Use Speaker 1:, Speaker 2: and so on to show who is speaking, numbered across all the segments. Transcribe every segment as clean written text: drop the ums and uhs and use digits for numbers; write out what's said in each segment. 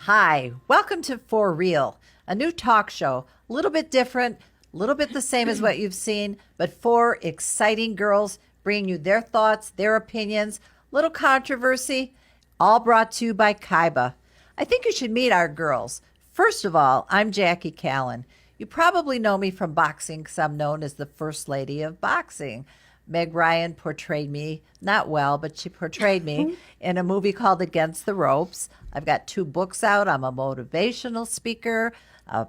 Speaker 1: Hi, welcome to For Real, a new talk show, a little bit different, a little bit the same as what you've seen, but four exciting girls bringing you their thoughts, their opinions, little controversy, all brought to you by Kyyba. I think you should meet our girls. First of all, I'm Jackie Kallen. You probably know me from boxing because I'm known as the First Lady of Boxing. Meg Ryan portrayed me, not well, but she portrayed me in a movie called Against the Ropes. I've got 2 books out. I'm a motivational speaker, a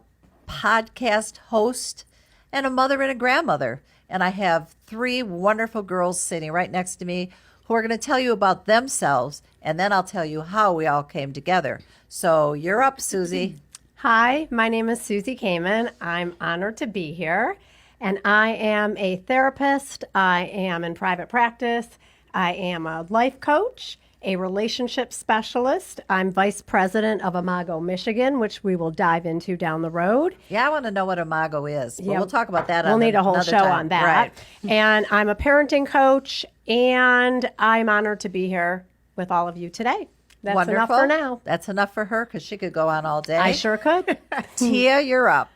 Speaker 1: podcast host, and a mother and a grandmother. And I have 3 wonderful girls sitting right next to me who are going to tell you about themselves, and then I'll tell you how we all came together. So you're up, Susie.
Speaker 2: Hi, my name is Susie Kamen. I'm honored to be here. And I am a therapist. I am in private practice. I am a life coach, a relationship specialist. I'm vice president of Imago, Michigan, which we will dive into down the road.
Speaker 1: Yeah, I want to know what Imago is. But we'll talk about that.
Speaker 2: We'll need a whole
Speaker 1: another
Speaker 2: show
Speaker 1: time.
Speaker 2: on that.
Speaker 1: Right.
Speaker 2: And I'm a parenting coach, and I'm honored to be here with all of you today. That's
Speaker 1: Wonderful.
Speaker 2: enough for now.
Speaker 1: That's enough for her because she could go on all day.
Speaker 2: I sure could.
Speaker 1: Tia, you're up.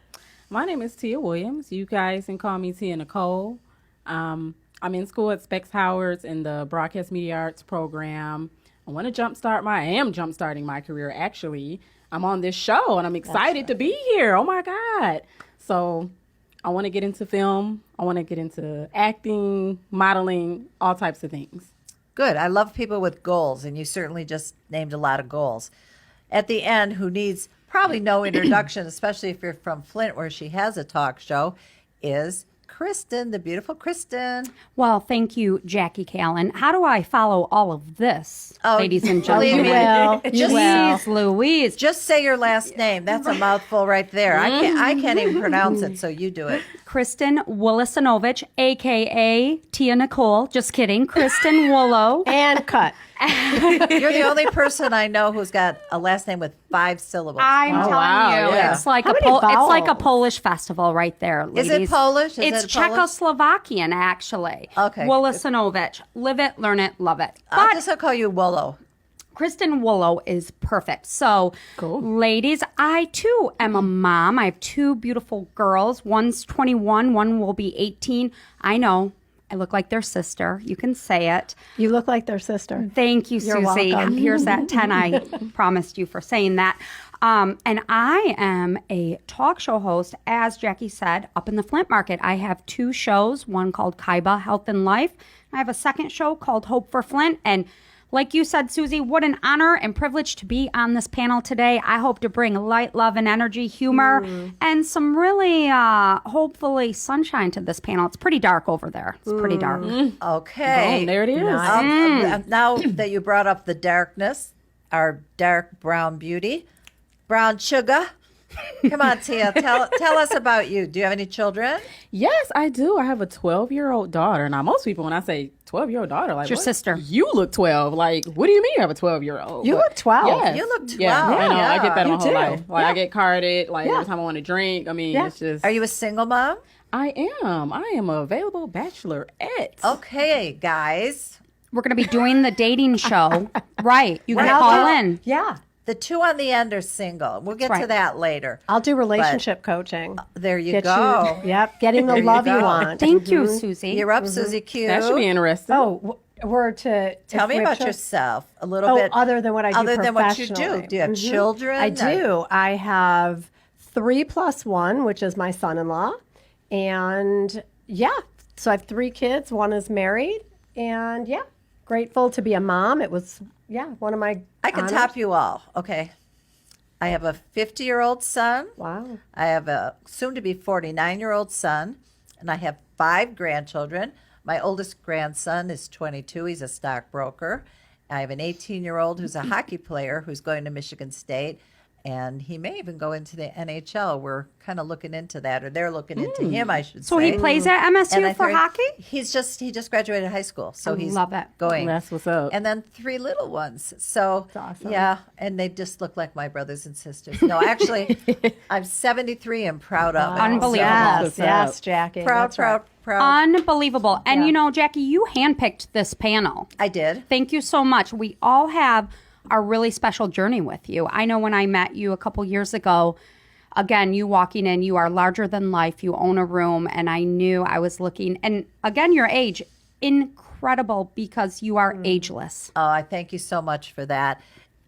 Speaker 3: My name is Tia Williams. You guys can call me Tia Nicole. I'm in school at Specs Howard's in the Broadcast Media Arts program. I am jumpstarting my career, actually. I'm on this show, and I'm excited to be here. Oh, my God. So I want to get into film. I want to get into acting, modeling, all types of things.
Speaker 1: Good. I love people with goals, and you certainly just named a lot of goals. At the end, who needs probably no introduction, especially if you're from Flint, where she has a talk show, is Kristen, the beautiful Kristen.
Speaker 4: Well, thank you, Jackie Kallen. How do I follow all of this, ladies and
Speaker 1: believe
Speaker 4: gentlemen?
Speaker 1: me.
Speaker 4: Jeez Louise.
Speaker 1: Just say your last name. That's a mouthful right there. I can't even pronounce it, so you do it.
Speaker 4: Kristen Wolosonowich, a.k.a. Tia Nicole. Just kidding. Kristen Wollo.
Speaker 2: And cut.
Speaker 1: You're the only person I know who's got a last name with 5 syllables.
Speaker 4: I'm telling you,
Speaker 1: Yeah.
Speaker 4: it's like
Speaker 2: How
Speaker 4: a
Speaker 2: many
Speaker 4: it's like a
Speaker 2: vowels?
Speaker 4: Polish festival right there,
Speaker 1: Is
Speaker 4: ladies.
Speaker 1: it Polish?
Speaker 4: It's Czechoslovakian, actually.
Speaker 1: Okay.
Speaker 4: Wolosonowich. Live it, learn it, love it.
Speaker 1: I'll just call you Wollo.
Speaker 4: Kristen Wollo is perfect. So, ladies, I too am a mom. I have 2 beautiful girls. One's 21, one will be 18. I know. I look like their sister. You can say it.
Speaker 2: You look like their sister.
Speaker 4: Thank you,
Speaker 2: You're
Speaker 4: Susie.
Speaker 2: welcome.
Speaker 4: Here's that 10 I promised you for saying that. And I am a talk show host, as Jackie said, up in the Flint market. I have 2 shows, one called Kyyba, Health and Life. I have a second show called Hope for Flint. And like you said, Susie, what an honor and privilege to be on this panel today. I hope to bring light, love, and energy, humor, and some really, hopefully, sunshine to this panel. It's pretty dark over there. It's pretty dark.
Speaker 1: Okay.
Speaker 3: Boom, there it is.
Speaker 1: Now that you brought up the darkness, our dark brown beauty, brown sugar. Come on, Tia. Tell us about you. Do you have any children?
Speaker 3: Yes, I do. I have a 12-year-old daughter. Now, most people, when I say 12-year-old daughter, like,
Speaker 4: It's your
Speaker 3: what?
Speaker 4: sister.
Speaker 3: You look 12. Like, what do you mean you have a 12-year-old?
Speaker 2: You look 12.
Speaker 3: Yes.
Speaker 1: You look 12.
Speaker 3: Yeah, I know. I get that
Speaker 2: you
Speaker 3: my whole
Speaker 2: do.
Speaker 3: life. Like, I get carded. Like,
Speaker 2: Yeah.
Speaker 3: every time I want to drink. I mean,
Speaker 2: Yeah.
Speaker 3: it's just.
Speaker 1: Are you a single mom?
Speaker 3: I am. I am a available bachelorette.
Speaker 1: Okay, guys.
Speaker 4: We're going to be doing the dating show. Right. You can
Speaker 1: Right.
Speaker 4: call in.
Speaker 2: Yeah.
Speaker 1: The 2 on the end are single. We'll get to
Speaker 4: right.
Speaker 1: that later.
Speaker 2: I'll do relationship coaching.
Speaker 1: There you
Speaker 2: Get
Speaker 1: go.
Speaker 2: Yep, getting the
Speaker 1: There you
Speaker 2: love you
Speaker 1: go.
Speaker 2: want.
Speaker 4: Thank you, Susie.
Speaker 1: You're up, Susie Q.
Speaker 3: That should be interesting.
Speaker 2: Oh, we're to
Speaker 1: Tell
Speaker 2: if
Speaker 1: me
Speaker 2: we have
Speaker 1: about
Speaker 2: chil-
Speaker 1: yourself a little
Speaker 2: Oh,
Speaker 1: bit.
Speaker 2: other than what I do
Speaker 1: Other than what you do.
Speaker 2: professionally.
Speaker 1: Do you have children?
Speaker 2: I do. I have 3 plus 1, which is my son-in-law, and yeah, so I have 3 kids. 1 is married, and yeah, grateful to be a mom. It was one of my.
Speaker 1: I can
Speaker 2: honors.
Speaker 1: top you all. Okay. I have a 50-year-old son.
Speaker 2: Wow.
Speaker 1: I have a soon-to-be 49-year-old son, and I have 5 grandchildren. My oldest grandson is 22. He's a stockbroker. I have an 18-year-old who's a hockey player who's going to Michigan State, and he may even go into the NHL. We're kind of looking into that, or they're looking into him, I should
Speaker 4: So
Speaker 1: say.
Speaker 4: he plays at
Speaker 1: And
Speaker 4: MSU
Speaker 1: I
Speaker 4: for
Speaker 1: think
Speaker 4: hockey?
Speaker 1: he just graduated high school, so he's
Speaker 4: love it.
Speaker 1: going.
Speaker 3: That's what's up.
Speaker 1: And then 3 little ones. So
Speaker 2: awesome.
Speaker 1: yeah, and they just look like my brothers and sisters. No, actually, I'm 73 and proud of it.
Speaker 4: Unbelievable.
Speaker 2: Yes,
Speaker 3: What's
Speaker 2: yes,
Speaker 3: up?
Speaker 2: Jackie.
Speaker 1: Proud,
Speaker 2: that's right.
Speaker 1: proud.
Speaker 4: Unbelievable. And
Speaker 2: Yeah.
Speaker 4: you know, Jackie, you handpicked this panel.
Speaker 1: I did.
Speaker 4: Thank you so much. We all have a really special journey with you. I know when I met you a couple years ago, again, you walking in, you are larger than life. You own a room, and I knew I was looking. And again, your age, incredible because you are ageless.
Speaker 1: Oh, I thank you so much for that.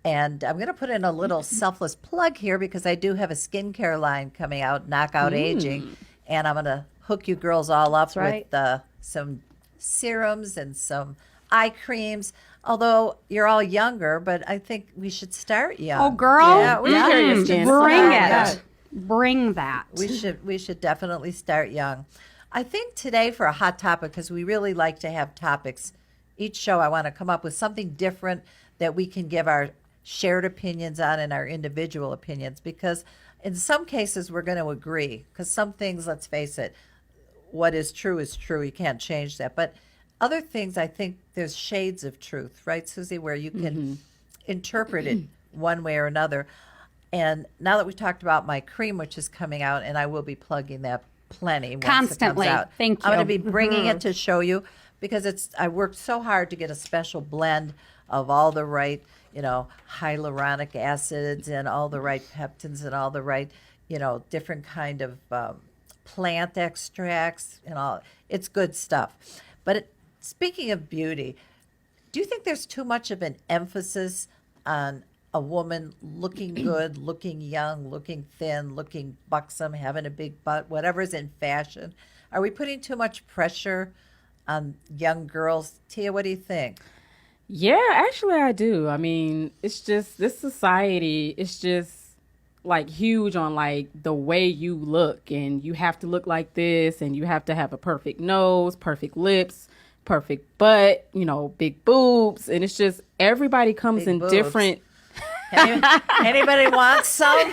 Speaker 1: And I'm going to put in a little selfless plug here because I do have a skincare line coming out, Knockout Aging. And I'm going to hook you girls all up
Speaker 2: right.
Speaker 1: with some serums and some eye creams. Although you're all younger, but I think we should start young.
Speaker 4: Oh, girl.
Speaker 1: Yeah, we
Speaker 3: Yeah.
Speaker 1: should.
Speaker 3: Curious, Jan.
Speaker 4: Bring
Speaker 1: Yeah.
Speaker 4: it. Bring that.
Speaker 1: We should definitely start young. I think today for a hot topic, because we really like to have topics. Each show I want to come up with something different that we can give our shared opinions on and our individual opinions, because in some cases we're going to agree, because some things, let's face it, what is true is true. You can't change that. But other things, I think there's shades of truth, right, Susie, where you can interpret it one way or another. And now that we talked about my cream, which is coming out, and I will be plugging that plenty once
Speaker 4: Constantly.
Speaker 1: it comes out.
Speaker 4: Thank
Speaker 1: I'm going
Speaker 4: you.
Speaker 1: to be bringing it to show you because I worked so hard to get a special blend of all the right, hyaluronic acids and all the right peptins and all the right, different kind of plant extracts and all. It's good stuff. But speaking of beauty, do you think there's too much of an emphasis on a woman looking good, looking young, looking thin, looking buxom, having a big butt, whatever's in fashion? Are we putting too much pressure on young girls? Tia, what do you think?
Speaker 3: Yeah, actually, I do. I mean, it's just this society is just like huge on like the way you look, and you have to look like this, and you have to have a perfect nose, perfect lips, perfect butt, big boobs, and it's just everybody comes
Speaker 1: Big
Speaker 3: in
Speaker 1: boobs.
Speaker 3: different.
Speaker 1: Anybody want some?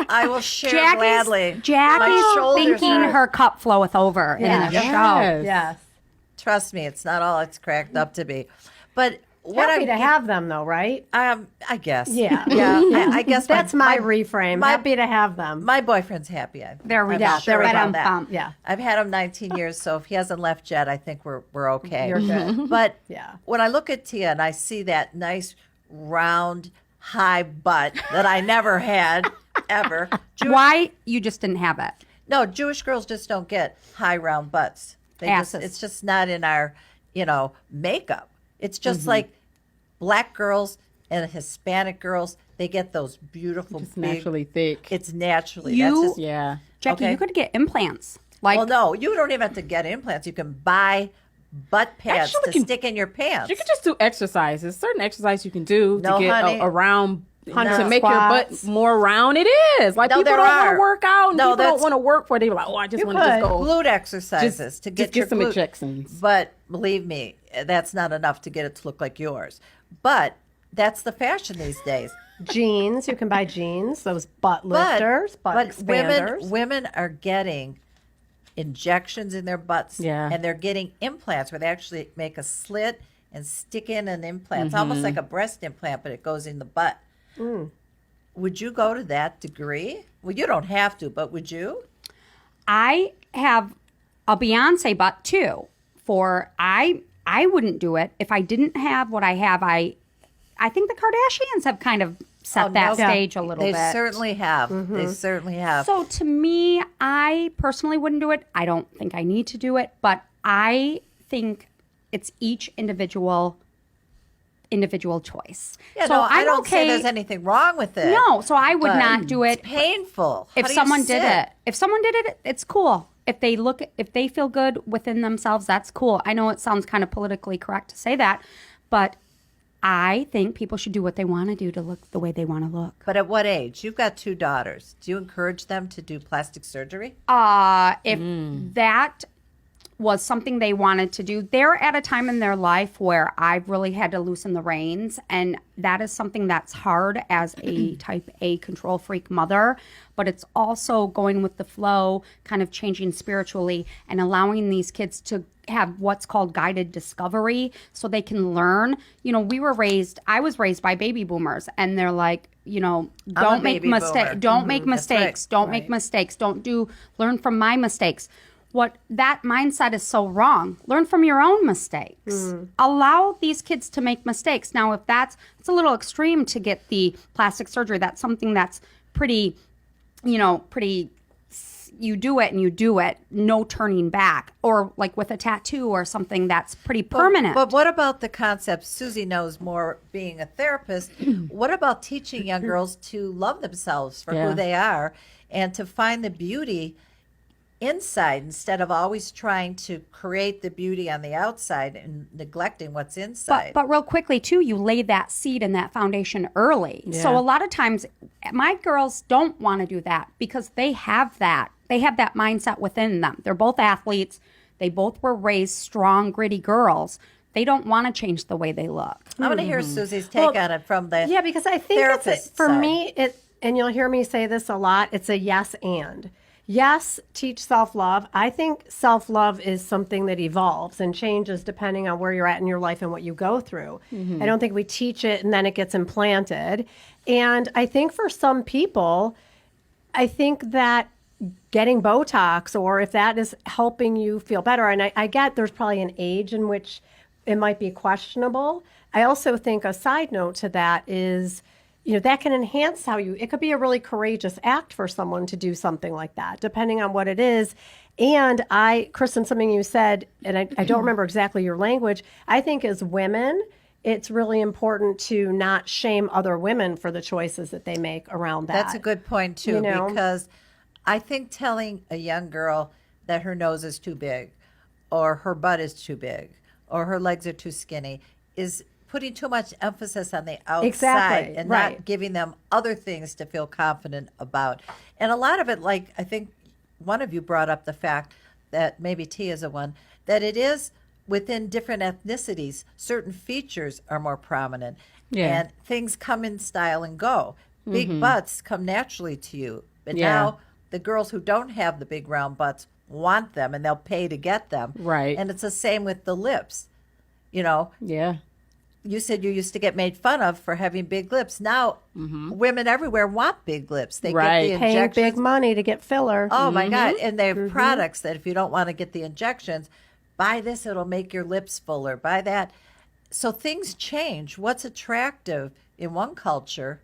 Speaker 1: I will share gladly. My
Speaker 4: Jackie's
Speaker 1: shoulders
Speaker 4: thinking
Speaker 1: hurt.
Speaker 4: her cup floweth over in the show.
Speaker 3: Yes.
Speaker 2: Yes.
Speaker 1: Trust me, it's not all it's cracked up to be. But what
Speaker 2: Happy to have them, though, right?
Speaker 1: I guess.
Speaker 2: Yeah.
Speaker 1: Yeah. I guess
Speaker 2: That's my reframe.
Speaker 1: my-
Speaker 2: Happy to have them.
Speaker 1: My boyfriend's happy.
Speaker 4: There we
Speaker 1: I'm
Speaker 4: go.
Speaker 1: sure about that.
Speaker 4: Ba-dum-bum.
Speaker 2: Yeah.
Speaker 1: I've had him 19 years, so if he hasn't left yet, I think we're okay.
Speaker 2: You're good.
Speaker 1: But
Speaker 2: Yeah.
Speaker 1: when I look at Tia and I see that nice round high butt that I never had ever.
Speaker 4: Why you just didn't have it?
Speaker 1: No, Jewish girls just don't get high round butts.
Speaker 4: Asses.
Speaker 1: It's just not in our, makeup. It's just like black girls and Hispanic girls, they get those beautiful
Speaker 3: It's
Speaker 1: big,
Speaker 3: naturally thick.
Speaker 1: It's naturally.
Speaker 4: You-
Speaker 1: That's just,
Speaker 3: Yeah.
Speaker 4: Jackie,
Speaker 1: Okay.
Speaker 4: you could get implants. Like
Speaker 1: well, no, you don't even have to get implants. You can buy butt pads
Speaker 3: Actually,
Speaker 1: to
Speaker 3: can-
Speaker 1: stick in your pants.
Speaker 3: You can just do exercises. Certain exercises you can do
Speaker 1: No,
Speaker 3: to get
Speaker 1: honey.
Speaker 3: a round,
Speaker 2: Hundred
Speaker 3: to make your
Speaker 2: squats.
Speaker 3: butt more round. It is. Like
Speaker 1: No,
Speaker 3: people
Speaker 1: there
Speaker 3: don't want
Speaker 1: are.
Speaker 3: to work out. And
Speaker 1: No,
Speaker 3: people don't
Speaker 1: that's-
Speaker 3: want to work for it. They're like, oh, I just
Speaker 2: You
Speaker 3: want to just
Speaker 2: could.
Speaker 3: go.
Speaker 1: glute exercises
Speaker 3: Just-
Speaker 1: to get
Speaker 3: just
Speaker 1: your
Speaker 3: get some
Speaker 1: glute.
Speaker 3: injections.
Speaker 1: But believe me, that's not enough to get it to look like yours. But that's the fashion these days.
Speaker 2: Jeans. You can buy jeans. Those butt
Speaker 1: But,
Speaker 2: lifters, butt
Speaker 1: but
Speaker 2: expanders.
Speaker 1: women are getting injections in their butts,
Speaker 3: Yeah.
Speaker 1: and they're getting implants where they actually make a slit and stick in an implant. It's almost like a breast implant, but it goes in the butt. Would you go to that degree? Well, you don't have to, but would you?
Speaker 4: I have a Beyonce butt too. I wouldn't do it if I didn't have what I have. I think the Kardashians have kind of set that stage a little
Speaker 1: They
Speaker 4: bit.
Speaker 1: certainly have. They certainly have.
Speaker 4: So to me, I personally wouldn't do it. I don't think I need to do it, but I think it's each individual choice.
Speaker 1: Yeah,
Speaker 4: so
Speaker 1: no, I
Speaker 4: I'm
Speaker 1: don't
Speaker 4: okay.
Speaker 1: say there's anything wrong with it.
Speaker 4: No, so I would
Speaker 1: But
Speaker 4: not do it.
Speaker 1: It's painful. How
Speaker 4: If
Speaker 1: do you
Speaker 4: someone did
Speaker 1: sit?
Speaker 4: it, it's cool. If they feel good within themselves, that's cool. I know it sounds kind of politically correct to say that, but I think people should do what they want to do to look the way they want to look.
Speaker 1: But at what age? You've got 2 daughters. Do you encourage them to do plastic surgery?
Speaker 4: If that was something they wanted to do, they're at a time in their life where I've really had to loosen the reins, and that is something that's hard as a type A control freak mother, but it's also going with the flow, kind of changing spiritually and allowing these kids to have what's called guided discovery so they can learn. I was raised by baby boomers, and they're like, don't make
Speaker 1: baby boomer.
Speaker 4: mistakes. Don't make
Speaker 1: That's right.
Speaker 4: mistakes. Don't make mistakes. Learn from my mistakes. what that mindset is so wrong. Learn from your own mistakes. Allow these kids to make mistakes. Now, if it's a little extreme to get the plastic surgery, that's something that's pretty, you do it and you do it, no turning back. Or like with a tattoo or something that's pretty permanent.
Speaker 1: But what about the concept? Susie knows more being a therapist. What about teaching young girls to love themselves for who they are and to find the beauty inside instead of always trying to create the beauty on the outside and neglecting what's inside?
Speaker 4: But real quickly, too, you lay that seed and that foundation early.
Speaker 3: Yeah.
Speaker 4: So a lot of times, my girls don't want to do that because they have that. They have that mindset within them. They're both athletes. They both were raised strong, gritty girls. They don't want to change the way they look.
Speaker 1: I want to hear Susie's take on it from the
Speaker 2: because I think
Speaker 1: therapist
Speaker 2: for
Speaker 1: side.
Speaker 2: me, and you'll hear me say this a lot, it's a yes and. Yes, teach self-love. I think self-love is something that evolves and changes depending on where you're at in your life and what you go through. I don't think we teach it and then it gets implanted. And I think for some people, I think that getting Botox, or if that is helping you feel better, and I get there's probably an age in which it might be questionable. I also think a side note to that is, that can enhance it could be a really courageous act for someone to do something like that, depending on what it is. And Kristen, something you said, and I don't remember exactly your language, I think as women, it's really important to not shame other women for the choices that they make around that.
Speaker 1: That's a good point, too, because I think telling a young girl that her nose is too big or her butt is too big or her legs are too skinny is putting too much emphasis on the outside and not giving them other things to feel confident about. And a lot of it, like I think one of you brought up the fact that maybe T is a one, that it is within different ethnicities, certain features are more prominent and things come in style and go. Big butts come naturally to you. But now the girls who don't have the big round butts want them and they'll pay to get them.
Speaker 3: Right.
Speaker 1: And it's the same with the lips. Yeah. You said you used to get made fun of for having big lips. Now, women everywhere want big lips. They get the
Speaker 2: paying
Speaker 1: injections.
Speaker 2: big money to get filler.
Speaker 1: Oh, my God. And they have products that if you don't want to get the injections, buy this, it'll make your lips fuller. Buy that. So things change. What's attractive in one culture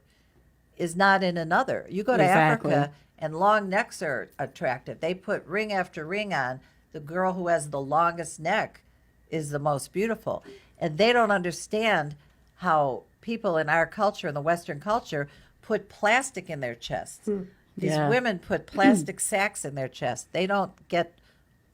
Speaker 1: is not in another. You go to Africa, and long necks are attractive. They put ring after ring on. The girl who has the longest neck is the most beautiful. And they don't understand how people in our culture, in the Western culture, put plastic in their chests. These women put plastic sacks in their chest. They don't get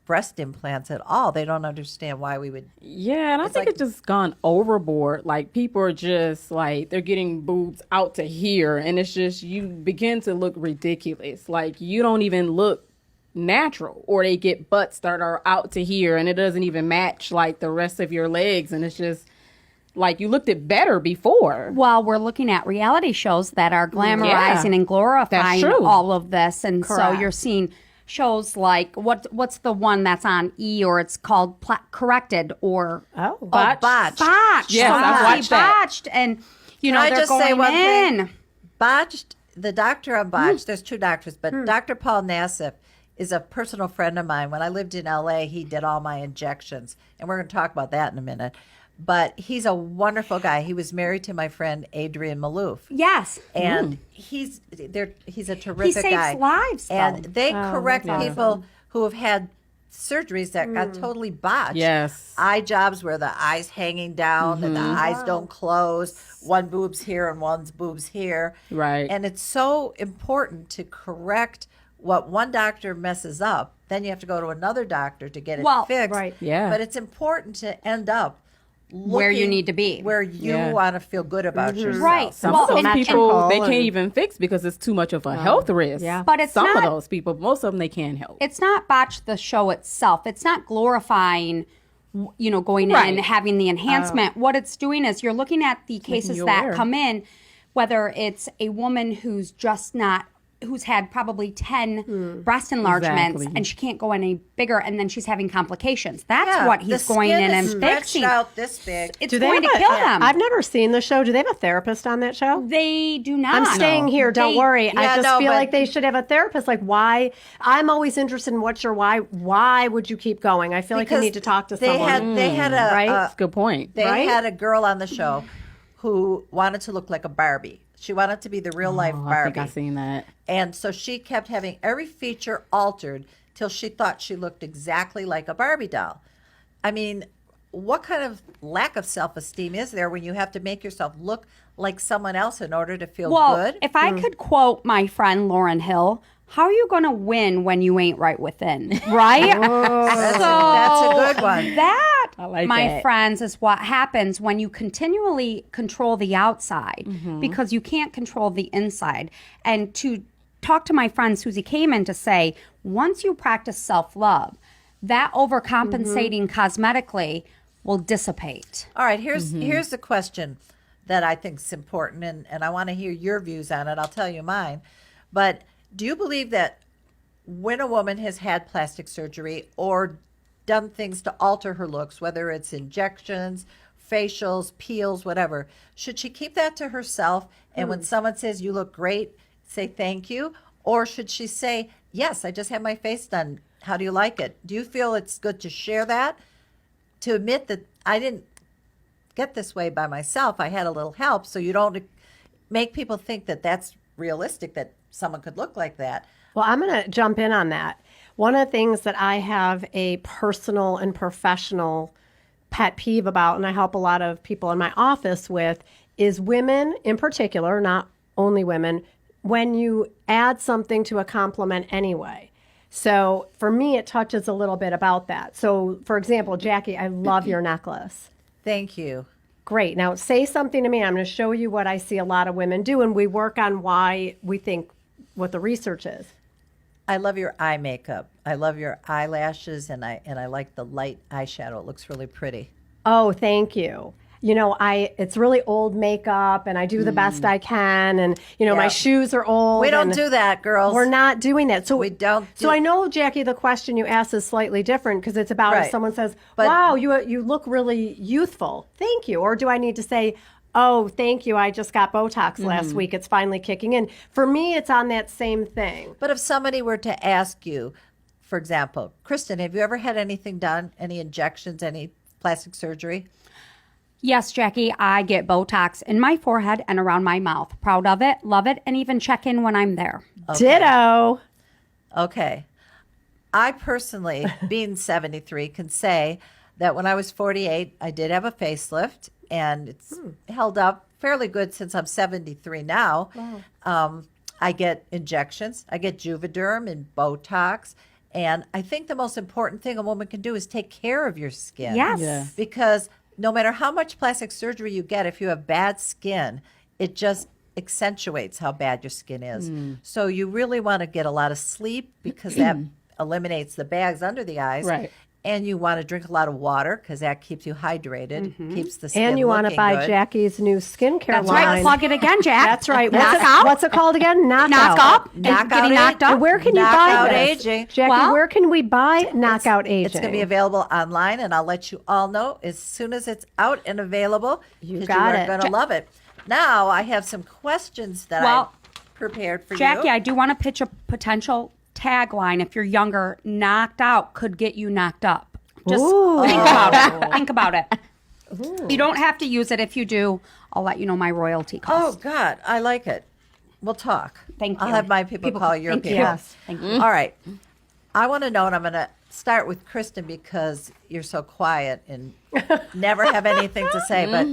Speaker 1: breast implants at all. They don't understand why we would.
Speaker 3: Yeah, and I think it's just gone overboard. Like, people are just like, they're getting boobs out to here, and it's just, you begin to look ridiculous. Like, you don't even look natural, or they get butts that are out to here and it doesn't even match like the rest of your legs, and it's just like you looked it better before.
Speaker 4: Well, we're looking at reality shows that are glamorizing and glorifying all of this, and so you're seeing shows like what's the one that's on E, or it's called Corrected, or
Speaker 1: Botched.
Speaker 4: Botched.
Speaker 3: Yes, I've watched that.
Speaker 4: Botched, and
Speaker 1: I
Speaker 4: they're
Speaker 1: just
Speaker 4: going
Speaker 1: say one
Speaker 4: in.
Speaker 1: thing? Botched. The doctor on Botched. There's two doctors, but Dr. Paul Nassif is a personal friend of mine. When I lived in L.A., he did all my injections. And we're going to talk about that in a minute. But he's a wonderful guy. He was married to my friend Adrian Malouf.
Speaker 4: Yes.
Speaker 1: And he's a terrific guy.
Speaker 4: He saves lives, though.
Speaker 1: And they correct people who have had surgeries that got totally botched.
Speaker 3: Yes.
Speaker 1: Eye jobs where the eye's hanging down and the eyes don't close. One boob's here and one's boob's here.
Speaker 3: Right.
Speaker 1: And it's so important to correct what one doctor messes up. Then you have to go to another doctor to get it fixed.
Speaker 2: Right.
Speaker 3: Yeah.
Speaker 1: But it's important to end up
Speaker 4: where you need to be,
Speaker 1: where you want to feel good about yourself.
Speaker 4: Right.
Speaker 3: Some of those people they can't even fix because it's too much of a health risk.
Speaker 2: Yeah.
Speaker 4: But it's
Speaker 3: some
Speaker 4: not,
Speaker 3: of those people, most of them they can help.
Speaker 4: It's not Botched the show itself. It's not glorifying, going in and having the enhancement. What it's doing is you're looking at the cases that come in, whether it's a woman who's just not who's had probably 10 breast enlargements
Speaker 3: Exactly.
Speaker 4: and she can't go any bigger, and then she's having complications. That's
Speaker 1: Yeah,
Speaker 4: what
Speaker 1: the
Speaker 4: he's going
Speaker 1: skin
Speaker 4: in and
Speaker 1: is stretched
Speaker 4: fixing.
Speaker 1: out this big.
Speaker 4: It's
Speaker 2: Do they
Speaker 4: going to
Speaker 2: have a-
Speaker 4: kill them.
Speaker 2: I've never seen the show. Do they have a therapist on that show?
Speaker 4: They do not.
Speaker 2: I'm staying here. Don't
Speaker 4: They-
Speaker 2: worry. I
Speaker 1: Yeah,
Speaker 2: just
Speaker 1: no,
Speaker 2: feel
Speaker 1: but-
Speaker 2: like they should have a therapist. Like, why? I'm always interested in what's your why. Why would you keep going? I feel like you
Speaker 1: Because
Speaker 2: need to talk to
Speaker 1: they
Speaker 2: someone.
Speaker 1: They had a
Speaker 2: Right?
Speaker 3: That's a good point.
Speaker 1: They
Speaker 2: Right?
Speaker 1: had a girl on the show who wanted to look like a Barbie. She wanted to be the real life
Speaker 3: Oh, I
Speaker 1: Barbie.
Speaker 3: think I seen that.
Speaker 1: And so she kept having every feature altered till she thought she looked exactly like a Barbie doll. I mean, what kind of lack of self-esteem is there when you have to make yourself look like someone else in order to feel
Speaker 4: Well,
Speaker 1: good?
Speaker 4: if I could quote my friend Lauren Hill, how are you going to win when you ain't right within? Right?
Speaker 1: That's a good one.
Speaker 4: That,
Speaker 3: I like
Speaker 4: my
Speaker 3: that.
Speaker 4: friends, is what happens when you continually control the outside because you can't control the inside. And to talk to my friend Susie Kamen to say, once you practice self-love, that overcompensating cosmetically will dissipate.
Speaker 1: All right, here's the question that I think is important, and I want to hear your views on it. I'll tell you mine. But do you believe that when a woman has had plastic surgery or done things to alter her looks, whether it's injections, facials, peels, whatever, should she keep that to herself? And when someone says, you look great, say thank you? Or should she say, yes, I just had my face done. How do you like it? Do you feel it's good to share that? To admit that I didn't get this way by myself. I had a little help, so you don't make people think that that's realistic, that someone could look like that.
Speaker 2: Well, I'm going to jump in on that. One of the things that I have a personal and professional pet peeve about, and I help a lot of people in my office with, is women in particular, not only women, when you add something to a compliment anyway. So for me, it touches a little bit about that. So, for example, Jackie, I love your necklace.
Speaker 1: Thank you.
Speaker 2: Great. Now say something to me. I'm going to show you what I see a lot of women do, and we work on why we think what the research is.
Speaker 1: I love your eye makeup. I love your eyelashes, and I like the light eyeshadow. It looks really pretty.
Speaker 2: Oh, thank you. You know, it's really old makeup, and I do the best I can, and my
Speaker 1: Yeah.
Speaker 2: shoes are old.
Speaker 1: We don't
Speaker 2: and
Speaker 1: do that, girls.
Speaker 2: We're not doing that. So
Speaker 1: We don't
Speaker 2: So
Speaker 1: do-
Speaker 2: I know, Jackie, the question you asked is slightly different because it's about if
Speaker 1: Right.
Speaker 2: someone says,
Speaker 1: But-
Speaker 2: "Wow, you look really youthful. Thank you," or do I need to say, "Oh, thank you. I just got Botox last week. It's finally kicking in." For me, it's on that same thing.
Speaker 1: But if somebody were to ask you, for example, Kristen, have you ever had anything done? Any injections, any plastic surgery?
Speaker 4: Yes, Jackie, I get Botox in my forehead and around my mouth. Proud of it, love it, and even check in when I'm there.
Speaker 2: Ditto.
Speaker 1: Okay. I personally, being 73, can say that when I was 48, I did have a facelift, and it's held up fairly good since I'm 73 now. I get injections. I get Juvederm and Botox. And I think the most important thing a woman can do is take care of your skin.
Speaker 4: Yes.
Speaker 3: Yeah.
Speaker 1: Because no matter how much plastic surgery you get, if you have bad skin, it just accentuates how bad your skin is. So you really want to get a lot of sleep because that eliminates the bags under the eyes.
Speaker 3: Right.
Speaker 1: And you want to drink a lot of water because that keeps you hydrated, keeps the skin
Speaker 2: And you want to
Speaker 1: looking
Speaker 2: buy
Speaker 1: good.
Speaker 2: Jackie's new skincare
Speaker 4: That's
Speaker 2: line.
Speaker 4: right. Plug it again, Jack.
Speaker 2: That's right.
Speaker 4: Knock out.
Speaker 2: What's it called again?
Speaker 4: Knock
Speaker 2: Knockout.
Speaker 4: up.
Speaker 1: Knockout
Speaker 4: Getting knocked
Speaker 1: age.
Speaker 4: up.
Speaker 2: And where can you
Speaker 1: Knockout
Speaker 2: buy this?
Speaker 1: aging.
Speaker 2: Jackie,
Speaker 4: Well,
Speaker 2: where can we buy Knockout Aging?
Speaker 1: It's going to be available online, and I'll let you all know as soon as it's out and available.
Speaker 2: You
Speaker 1: 'cause
Speaker 2: got
Speaker 1: you
Speaker 2: it.
Speaker 1: are going to love it. Now, I have some questions that
Speaker 4: Well,
Speaker 1: I prepared for
Speaker 4: Jackie,
Speaker 1: you.
Speaker 4: I do want to pitch a potential tagline. If you're younger, knocked out could get you knocked up. Just
Speaker 2: Ooh.
Speaker 4: think about it. Think about it. You don't have to use it. If you do, I'll let you know my royalty
Speaker 1: Oh,
Speaker 4: cost.
Speaker 1: God, I like it. We'll talk.
Speaker 4: Thank
Speaker 1: I'll
Speaker 4: you.
Speaker 1: have my people call your
Speaker 4: thank
Speaker 1: people.
Speaker 4: you.
Speaker 2: Yes.
Speaker 4: Thank you.
Speaker 1: All right. I want to know, and I'm going to start with Kristen because you're so quiet and never have anything to say. But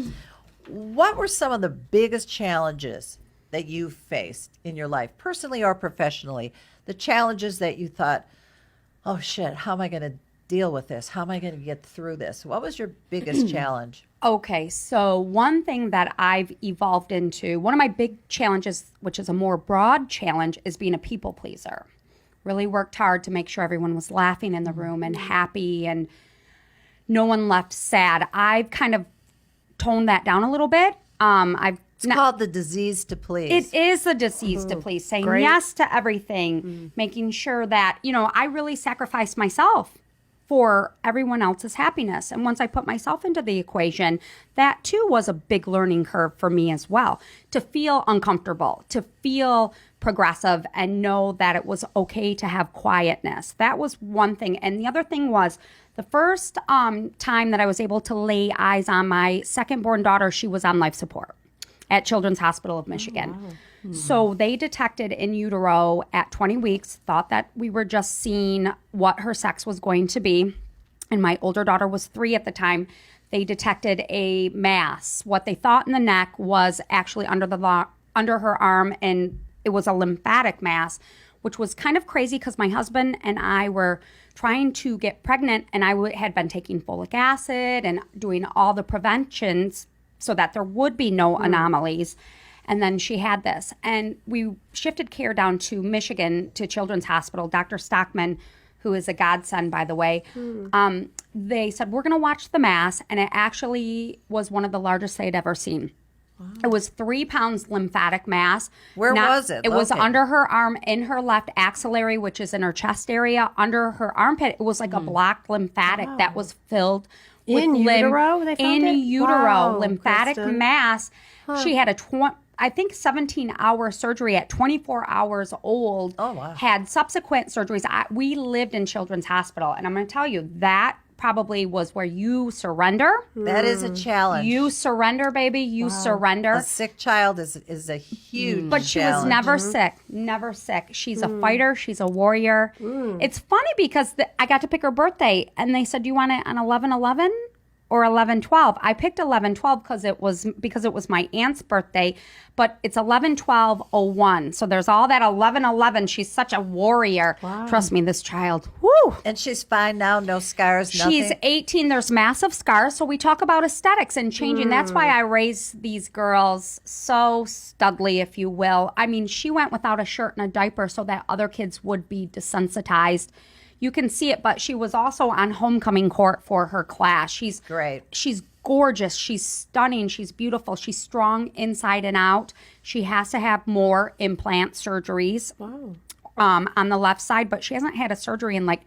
Speaker 1: what were some of the biggest challenges that you faced in your life, personally or professionally? The challenges that you thought, oh, shit, how am I going to deal with this? How am I going to get through this? What was your biggest challenge?
Speaker 4: Okay, so one thing that I've evolved into, one of my big challenges, which is a more broad challenge, is being a people pleaser. Really worked hard to make sure everyone was laughing in the room and happy and no one left sad. I've kind of toned that down a little bit. I've
Speaker 1: It's called the disease to please.
Speaker 4: It is a disease to please, saying yes to everything, making sure that, I really sacrificed myself for everyone else's happiness. And once I put myself into the equation, that too was a big learning curve for me as well. To feel uncomfortable, to feel progressive, and know that it was okay to have quietness. That was one thing. And the other thing was the first time that I was able to lay eyes on my second-born daughter, she was on life support at Children's Hospital of Michigan. Oh, wow. So they detected in utero at 20 weeks, thought that we were just seeing what her sex was going to be. And my older daughter was 3 at the time. They detected a mass. What they thought in the neck was actually under her arm, and it was a lymphatic mass, which was kind of crazy because my husband and I were trying to get pregnant, and I had been taking folic acid and doing all the preventions so that there would be no anomalies. And then she had this. And we shifted care down to Michigan, to Children's Hospital. Dr. Stockman, who is a godsend, by the way, they said, we're going to watch the mass. And it actually was one of the largest they had ever seen. Wow. It was 3 pounds lymphatic mass.
Speaker 1: Where was it?
Speaker 4: It was under her arm, in her left axillary, which is in her chest area, under her armpit. It was like a blocked lymphatic that was filled with
Speaker 2: in utero. They found
Speaker 4: in
Speaker 2: it?
Speaker 4: utero,
Speaker 2: Wow,
Speaker 4: lymphatic
Speaker 2: Kristen.
Speaker 4: mass. She had a 17-hour surgery at 24 hours old.
Speaker 1: Oh, wow.
Speaker 4: Had subsequent surgeries. We lived in Children's Hospital, and I'm going to tell you, that probably was where you surrender.
Speaker 1: That is a challenge.
Speaker 4: You surrender, baby. You surrender.
Speaker 1: A sick child is a huge
Speaker 4: But she was
Speaker 1: challenge.
Speaker 4: never sick. Never sick. She's a fighter. She's a warrior. It's funny because I got to pick her birthday, and they said, do you want it on 11/11 or 11/12? I picked 11/12 because it was my aunt's birthday, but it's 11/12/01. So there's all that 11/11. She's such a warrior. Wow. Trust me, this child. Woo.
Speaker 1: And she's fine now, no scars, nothing?
Speaker 4: She's 18. There's massive scars. So we talk about aesthetics and changing. That's why I raise these girls so studly, if you will. I mean, she went without a shirt and a diaper so that other kids would be desensitized. You can see it, but she was also on homecoming court for her class. She's
Speaker 1: great.
Speaker 4: She's gorgeous. She's stunning. She's beautiful. She's strong inside and out. She has to have more implant surgeries on the left side, but she hasn't had a surgery in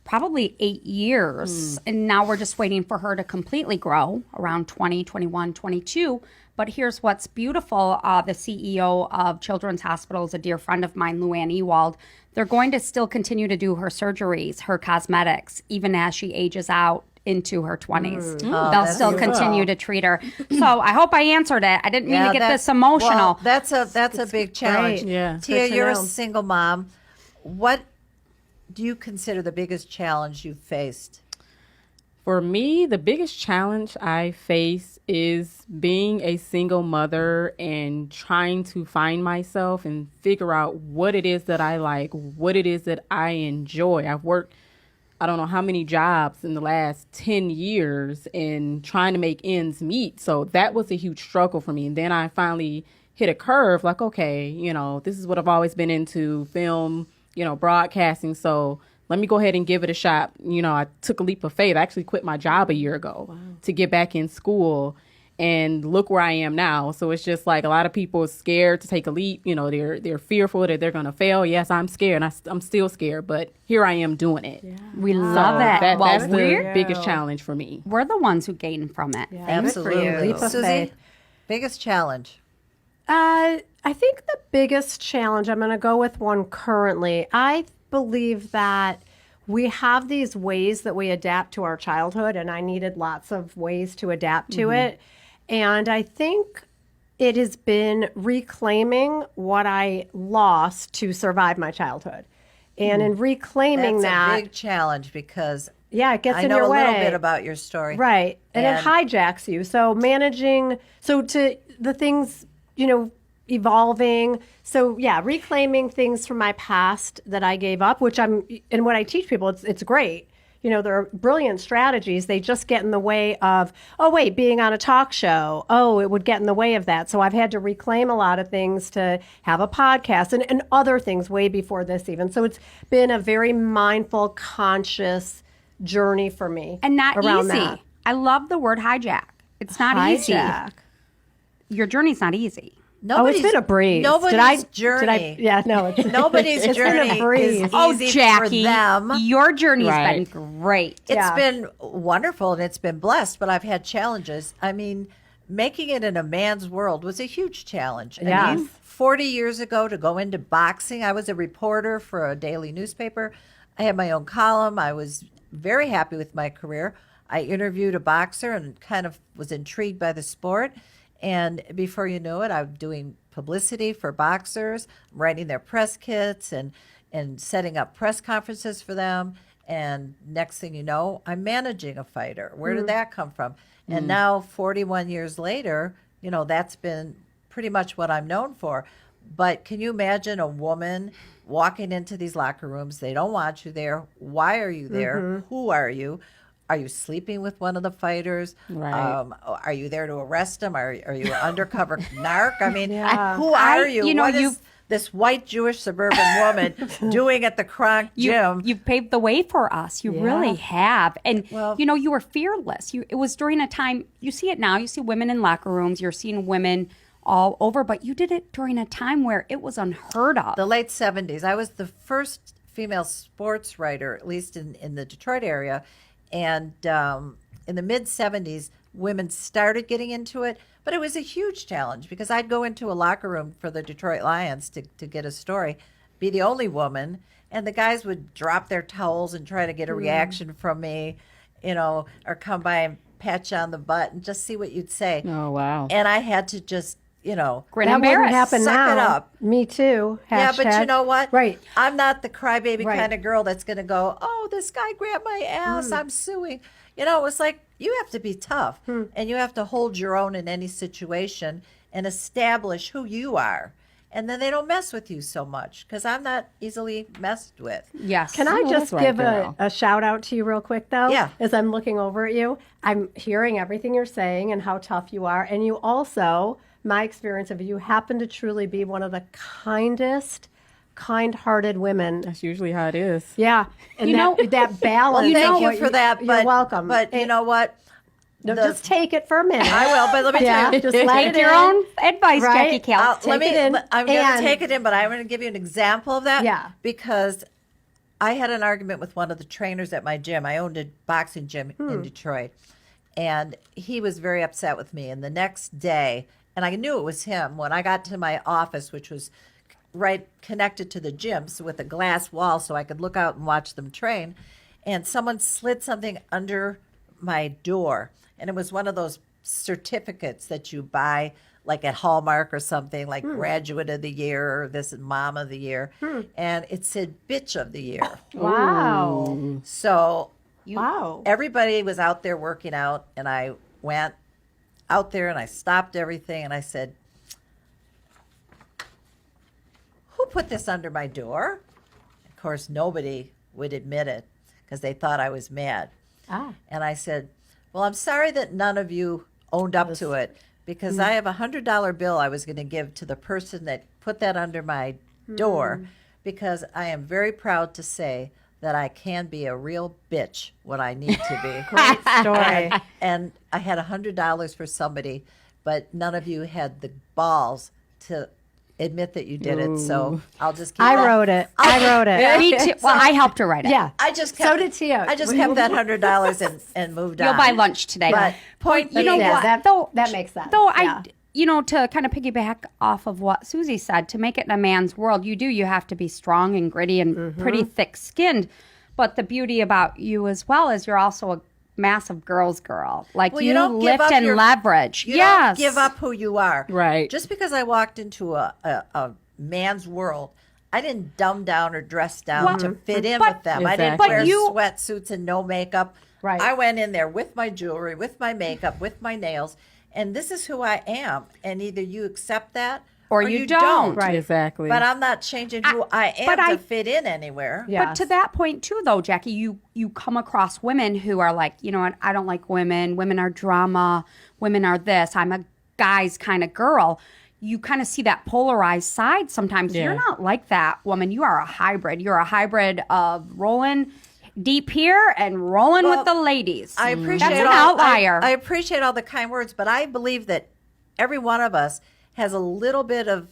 Speaker 4: probably 8 years. And now we're just waiting for her to completely grow around 20, 21, 22. But here's what's beautiful. The CEO of Children's Hospital is a dear friend of mine, Luann Ewald. They're going to still continue to do her surgeries, her cosmetics, even as she ages out into her 20s. They'll still continue to treat her. So I hope I answered it. I didn't mean to get this emotional.
Speaker 1: Well, that's a big challenge.
Speaker 2: great.
Speaker 3: Yeah.
Speaker 1: Tia,
Speaker 2: Good to
Speaker 1: you're a
Speaker 2: know.
Speaker 1: single mom. What do you consider the biggest challenge you've faced?
Speaker 3: For me, the biggest challenge I face is being a single mother and trying to find myself and figure out what it is that I like, what it is that I enjoy. I've worked, I don't know how many jobs in the last 10 years in trying to make ends meet. So that was a huge struggle for me. And then I finally hit a curve like, okay, this is what I've always been into, film, broadcasting. So let me go ahead and give it a shot. I took a leap of faith. I actually quit my job a year ago to get back in school, and look where I am now. So it's just like a lot of people are scared to take a leap. They're fearful that they're going to fail. Yes, I'm scared, and I'm still scared, but here I am doing it.
Speaker 2: Yeah.
Speaker 4: We love it.
Speaker 3: That's
Speaker 4: we're
Speaker 3: the biggest challenge for me.
Speaker 4: the ones who gain from it.
Speaker 2: Yeah.
Speaker 1: Absolutely.
Speaker 2: Leap of
Speaker 1: Susie,
Speaker 2: faith.
Speaker 1: biggest challenge?
Speaker 2: I think the biggest challenge, I'm going to go with one currently. I believe that we have these ways that we adapt to our childhood, and I needed lots of ways to adapt to it. And I think it has been reclaiming what I lost to survive my childhood. And in reclaiming
Speaker 1: That's a big challenge because
Speaker 2: it gets
Speaker 1: I
Speaker 2: in
Speaker 1: know
Speaker 2: your
Speaker 1: a
Speaker 2: way.
Speaker 1: little bit about your story.
Speaker 2: Right. And it
Speaker 1: And-
Speaker 2: hijacks you. So to the things, evolving. So reclaiming things from my past that I gave up, and what I teach people, it's great. There are brilliant strategies. They just get in the way of, being on a talk show. It would get in the way of that. So I've had to reclaim a lot of things to have a podcast and other things way before this even. So it's been a very mindful, conscious journey for me.
Speaker 4: And not
Speaker 2: around
Speaker 4: easy.
Speaker 2: that.
Speaker 4: I love the word hijack. It's not easy.
Speaker 2: Hijack.
Speaker 4: your journey's not easy.
Speaker 1: Nobody's,
Speaker 2: it's been a breeze.
Speaker 1: Nobody's journey.
Speaker 2: Yeah, no. It's,
Speaker 1: Nobody's
Speaker 2: it's
Speaker 1: journey
Speaker 2: been a breeze.
Speaker 1: is
Speaker 4: Oh,
Speaker 1: easy
Speaker 4: Jackie,
Speaker 1: for them.
Speaker 4: your journey's
Speaker 3: Right.
Speaker 4: been great.
Speaker 1: It's been wonderful and it's been blessed, but I've had challenges. I mean, making it in a man's world was a huge challenge. I
Speaker 2: Yes.
Speaker 1: mean, 40 years ago to go into boxing, I was a reporter for a daily newspaper. I had my own column. I was very happy with my career. I interviewed a boxer and kind of was intrigued by the sport. And before you know it, I'm doing publicity for boxers, writing their press kits and setting up press conferences for them. And next thing you know, I'm managing a fighter. Where did that come from? And now, 41 years later, you know, that's been pretty much what I'm known for. But can you imagine a woman walking into these locker rooms? They don't want you there. Why are you there? Who are you? Are you sleeping with one of the fighters?
Speaker 3: Right.
Speaker 1: Are you there to arrest them? Are you an undercover narc? I mean,
Speaker 2: Yeah.
Speaker 1: who are you?
Speaker 4: you know,
Speaker 1: What is
Speaker 4: you've-
Speaker 1: this white Jewish suburban woman doing at the Kronk gym?
Speaker 4: You've paved the way for us. You really have. And,
Speaker 1: Well-
Speaker 4: you know, you were fearless. It was during a time, you see it now, you see women in locker rooms, you're seeing women all over, but you did it during a time where it was unheard of.
Speaker 1: The late 70s. I was the first female sports writer, at least in the Detroit area. And in the mid 70s, women started getting into it, but it was a huge challenge because I'd go into a locker room for the Detroit Lions to get a story, be the only woman, and the guys would drop their towels and try to get a reaction from me, you know, or come by and pat you on the butt and just see what you'd say.
Speaker 3: Oh, wow.
Speaker 1: And I had to just, you know,
Speaker 4: Grin
Speaker 2: that
Speaker 4: and
Speaker 2: wouldn't
Speaker 4: bear it.
Speaker 2: happen
Speaker 1: Suck
Speaker 2: now.
Speaker 1: it up.
Speaker 2: Me too.
Speaker 1: yeah, but you
Speaker 2: Hashtag.
Speaker 1: know what?
Speaker 2: Right.
Speaker 1: I'm not the crybaby
Speaker 2: Right.
Speaker 1: kind of girl that's going to go, oh, this guy grabbed my ass. I'm suing. You know, it's like you have to be tough and you have to hold your own in any situation and establish who you are. And then they don't mess with you so much because I'm not easily messed with.
Speaker 4: Yes.
Speaker 2: Can I
Speaker 3: Oh,
Speaker 2: just
Speaker 3: that's right,
Speaker 2: give
Speaker 3: girl.
Speaker 2: a shout out to you real quick, though?
Speaker 1: Yeah.
Speaker 2: As I'm looking over at you, I'm hearing everything you're saying and how tough you are. And you also, my experience of you, happen to truly be one of the kindest, kind-hearted women.
Speaker 3: That's usually how it is.
Speaker 2: Yeah. And
Speaker 4: You
Speaker 2: that,
Speaker 4: know-
Speaker 2: that balance.
Speaker 1: Well, thank
Speaker 2: of
Speaker 1: you
Speaker 2: what
Speaker 1: for that.
Speaker 2: You're
Speaker 1: But,
Speaker 2: welcome.
Speaker 1: But you know what?
Speaker 2: No,
Speaker 1: the-
Speaker 2: just take it for a minute.
Speaker 1: I will, but let me
Speaker 2: Yeah,
Speaker 1: tell you.
Speaker 2: just let
Speaker 4: Take
Speaker 2: it
Speaker 4: your
Speaker 2: in.
Speaker 4: own advice,
Speaker 2: Right?
Speaker 4: Jackie Kaplan.
Speaker 1: Let me.
Speaker 2: Take it in,
Speaker 1: I'm going to
Speaker 2: and-
Speaker 1: take it in, but I'm going to give you an example of that.
Speaker 2: Yeah.
Speaker 1: Because I had an argument with one of the trainers at my gym. I owned a boxing gym in Detroit, and he was very upset with me. And the next day, and I knew it was him when I got to my office, which was right connected to the gym, so with a glass wall, so I could look out and watch them train. And someone slid something under my door, and it was one of those certificates that you buy like at Hallmark or something, like Graduate of the Year or this is Mom of the Year, and it said Bitch of the Year.
Speaker 2: Wow.
Speaker 1: So
Speaker 2: Wow.
Speaker 1: everybody was out there working out, and I went out there and I stopped everything and I said, who put this under my door? Of course, nobody would admit it because they thought I was mad. And I said, well, I'm sorry that none of you owned up to it because I have a $100 bill I was going to give to the person that put that under my door because I am very proud to say that I can be a real bitch when I need to be.
Speaker 2: Great story.
Speaker 1: And I had $100 for somebody, but none of you had the balls to admit that you did it. So I'll just keep
Speaker 2: I
Speaker 1: that.
Speaker 2: wrote it. I wrote it.
Speaker 4: Me too. Well, I helped her write it.
Speaker 2: Yeah.
Speaker 1: I just
Speaker 2: So
Speaker 1: kept,
Speaker 2: did Tia.
Speaker 1: I just kept that $100 and moved on.
Speaker 4: You'll buy lunch today.
Speaker 1: But point,
Speaker 4: you know
Speaker 2: Yeah,
Speaker 4: what?
Speaker 2: that makes sense.
Speaker 4: Though
Speaker 2: Yeah.
Speaker 4: you know, to kind of piggyback off of what Susie said, to make it in a man's world, you have to be strong and gritty and pretty thick-skinned. But the beauty about you as well is you're also a massive girl's girl. Like
Speaker 1: Well,
Speaker 4: you,
Speaker 1: you don't give
Speaker 4: lift
Speaker 1: up
Speaker 4: and
Speaker 1: your-
Speaker 4: leverage.
Speaker 1: You
Speaker 4: Yes.
Speaker 1: don't give up who you are.
Speaker 3: Right.
Speaker 1: Just because I walked into a man's world, I didn't dumb down or dress down to fit in
Speaker 4: but-
Speaker 1: with them. I didn't
Speaker 3: Exactly.
Speaker 1: wear
Speaker 4: But you-
Speaker 1: sweatsuits and no makeup.
Speaker 2: Right.
Speaker 1: I went in there with my jewelry, with my makeup, with my nails, and this is who I am. And either you accept that
Speaker 4: Or you don't.
Speaker 2: Right.
Speaker 3: Exactly.
Speaker 1: But I'm not changing who I am
Speaker 4: but
Speaker 1: to
Speaker 4: I-
Speaker 1: fit in anywhere.
Speaker 2: Yeah.
Speaker 4: But to that point too, though, Jackie, you come across women who are like, you know what? I don't like women. Women are drama. Women are this. I'm a guy's kind of girl. You kind of see that polarized side sometimes.
Speaker 3: Yeah.
Speaker 4: You're not like that woman. You are a hybrid. You're a hybrid of rolling deep here and rolling with the ladies.
Speaker 1: I appreciate
Speaker 4: That's an
Speaker 1: all,
Speaker 4: outlier.
Speaker 1: I appreciate all the kind words, but I believe that every one of us has a little bit of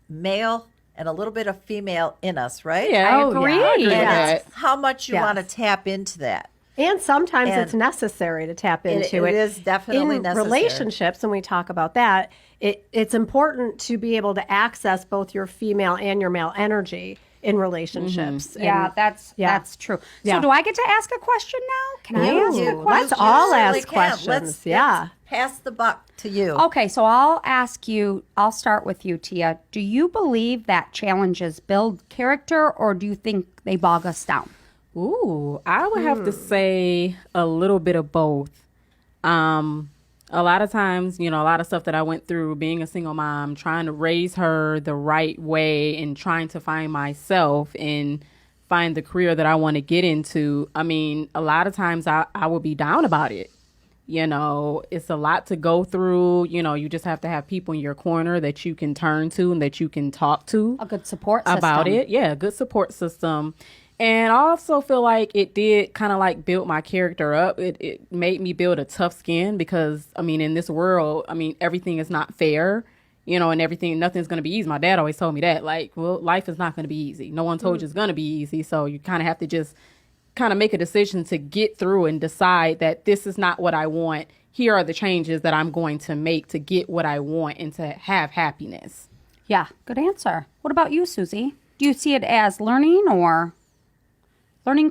Speaker 1: male and a little bit of female in us, right?
Speaker 3: Yeah,
Speaker 4: I
Speaker 3: oh,
Speaker 4: agree.
Speaker 3: Yeah, I agree with
Speaker 1: And
Speaker 3: that.
Speaker 1: it's how much you
Speaker 2: Yes.
Speaker 1: want to tap into that.
Speaker 2: And sometimes
Speaker 1: And
Speaker 2: it's necessary to tap into
Speaker 1: it
Speaker 2: it.
Speaker 1: is definitely
Speaker 2: in
Speaker 1: necessary.
Speaker 2: relationships, and we talk about that. It's important to be able to access both your female and your male energy in relationships.
Speaker 4: Yeah,
Speaker 2: And-
Speaker 4: that's true. So
Speaker 2: Yeah.
Speaker 4: do I get to ask a question now? Can I ask
Speaker 2: Ooh,
Speaker 4: a question?
Speaker 2: let's all
Speaker 1: certainly
Speaker 2: ask
Speaker 1: can.
Speaker 2: questions.
Speaker 1: Let's
Speaker 2: Yeah.
Speaker 1: pass the buck to you.
Speaker 4: Okay, so I'll ask you, I'll start with you, Tia. Do you believe that challenges build character, or do you think they bog us down?
Speaker 3: Ooh, I would have to say a little bit of both. A lot of times, a lot of stuff that I went through being a single mom, trying to raise her the right way and trying to find myself and find the career that I want to get into. I mean, a lot of times I will be down about it. It's a lot to go through. You just have to have people in your corner that you can turn to and that you can talk to
Speaker 4: A good support system.
Speaker 3: about it. Yeah, a good support system. And I also feel like it did kind of like build my character up. It made me build a tough skin because, in this world, everything is not fair, and everything, nothing's going to be easy. My dad always told me that, life is not going to be easy. No one told you it's going to be easy. So you kind of have to just kind of make a decision to get through and decide that this is not what I want. Here are the changes that I'm going to make to get what I want and to have happiness.
Speaker 4: Yeah, good answer. What about you, Susie? Do you see it as learning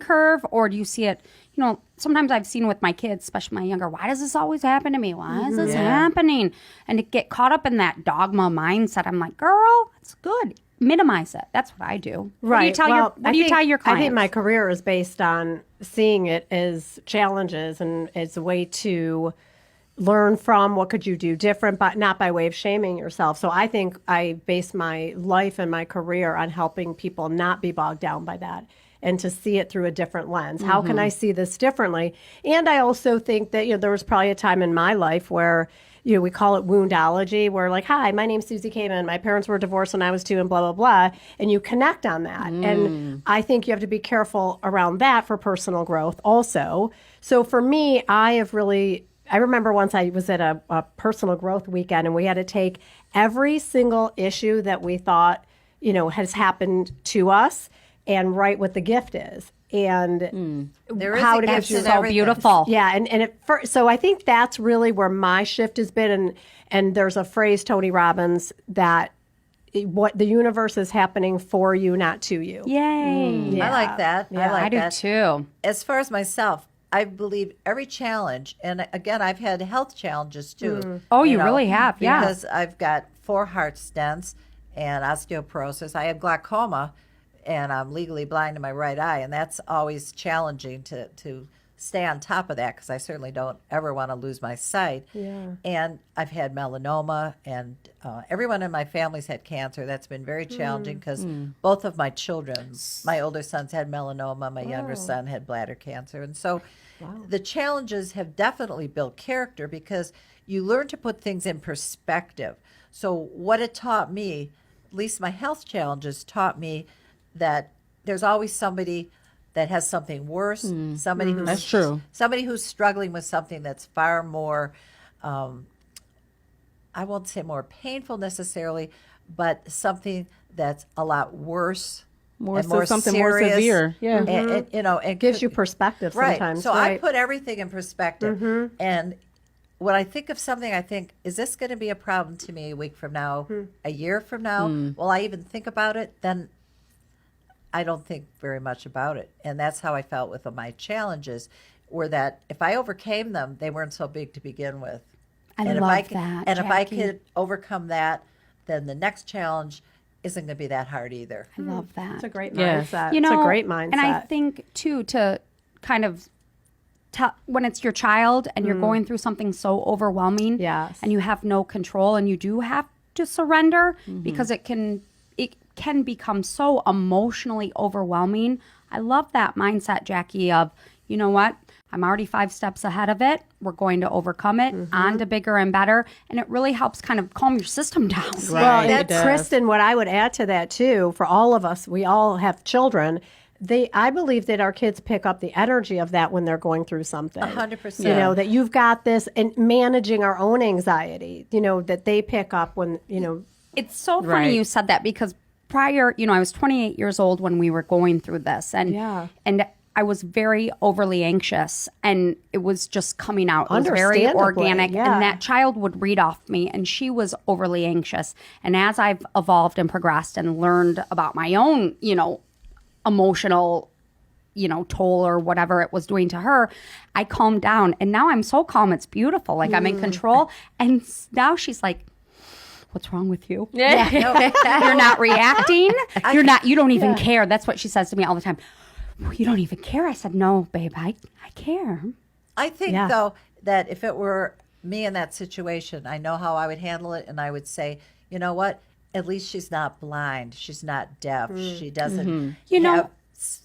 Speaker 4: curve, or do you see it, sometimes I've seen with my kids, especially my younger, why does this always happen to me? Why is this happening? And to get caught up in that dogma mindset, I'm like, girl, it's good. Minimize it. That's what I do. What do you tell
Speaker 2: Well,
Speaker 4: what do you tell your clients?
Speaker 2: I think my career is based on seeing it as challenges and as a way to learn from what could you do different, but not by way of shaming yourself. So I think I base my life and my career on helping people not be bogged down by that and to see it through a different lens. How can I see this differently? And I also think that, there was probably a time in my life where, we call it woundology, where like, hi, my name's Susie Kamen. My parents were divorced when I was 2 and blah, blah, blah. And you connect on that. And I think you have to be careful around that for personal growth also. So for me, I remember once I was at a personal growth weekend and we had to take every single issue that we thought, has happened to us and write what the gift is. And
Speaker 1: There is
Speaker 2: how
Speaker 1: a
Speaker 2: to
Speaker 1: gift
Speaker 2: give
Speaker 1: in
Speaker 2: you
Speaker 1: everything.
Speaker 4: beautiful.
Speaker 2: yeah, so I think that's really where my shift has been. And there's a phrase, Tony Robbins, that what the universe is happening for you, not to you.
Speaker 4: Yay.
Speaker 1: I like that. I like
Speaker 4: I do
Speaker 1: that.
Speaker 4: too.
Speaker 1: As far as myself, I believe every challenge, and again, I've had health challenges too.
Speaker 4: Oh, you really have, yeah.
Speaker 1: Because I've got 4 heart stents and osteoporosis. I have glaucoma, and I'm legally blind in my right eye, and that's always challenging to stay on top of that because I certainly don't ever want to lose my sight.
Speaker 2: Yeah.
Speaker 1: And I've had melanoma, and everyone in my family's had cancer. That's been very challenging because both of my children, my older sons had melanoma, my younger son had bladder cancer. And so the challenges have definitely built character because you learn to put things in perspective. So what it taught me, at least my health challenges taught me that there's always somebody that has something worse, somebody who's
Speaker 3: That's true.
Speaker 1: somebody who's struggling with something that's far more, I won't say more painful necessarily, but something that's a lot worse,
Speaker 3: More
Speaker 1: and
Speaker 3: so something more
Speaker 1: serious,
Speaker 3: severe. Yeah.
Speaker 1: and, it
Speaker 2: Gives you perspective
Speaker 1: right.
Speaker 2: sometimes.
Speaker 1: So
Speaker 2: right.
Speaker 1: I put everything in perspective, and when I think of something, I think, is this going to be a problem to me a week from now, a year from now? Will I even think about it? Then I don't think very much about it. And that's how I felt with my challenges, were that if I overcame them, they weren't so big to begin with.
Speaker 4: I
Speaker 1: and
Speaker 4: love
Speaker 1: if I could,
Speaker 4: that,
Speaker 1: And if I
Speaker 4: Jackie.
Speaker 1: could overcome that, then the next challenge isn't going to be that hard either.
Speaker 4: I love that.
Speaker 2: It's a great
Speaker 3: Yes.
Speaker 2: mindset.
Speaker 4: You know,
Speaker 2: it's a great mindset.
Speaker 4: And I think too, to kind of when it's your child and you're going through something so overwhelming,
Speaker 2: Yes.
Speaker 4: and you have no control, and you do have to surrender because it can become so emotionally overwhelming. I love that mindset, Jackie, of, you know what? I'm already 5 steps ahead of it. We're going to overcome it, on to bigger and better. And it really helps kind of calm your system down.
Speaker 2: Well,
Speaker 3: Right.
Speaker 2: and Kristen, what I would add to that too, for all of us, we all have children. I believe that our kids pick up the energy of that when they're going through something.
Speaker 1: 100%.
Speaker 2: You know, that you've got this, and managing our own anxiety, you know, that they pick up when, you know.
Speaker 4: It's so funny
Speaker 3: Right.
Speaker 4: you said that because prior, you know, I was 28 years old when we were going through this, and I was very overly anxious, and it was just coming out. It was very
Speaker 2: Understandably,
Speaker 4: organic,
Speaker 2: yeah.
Speaker 4: and that child would read off me, and she was overly anxious. And as I've evolved and progressed and learned about my own, you know, emotional, you know, toll or whatever it was doing to her, I calmed down, and now I'm so calm. It's beautiful. Like I'm in control, and now she's like, what's wrong with you? You're not reacting. You don't even care. That's what she says to me all the time. You don't even care. I said, no, babe, I care.
Speaker 1: I think, though, that if it were me in that situation, I know how I would handle it. And I would say, you know what? At least she's not blind. She's not deaf. She doesn't have,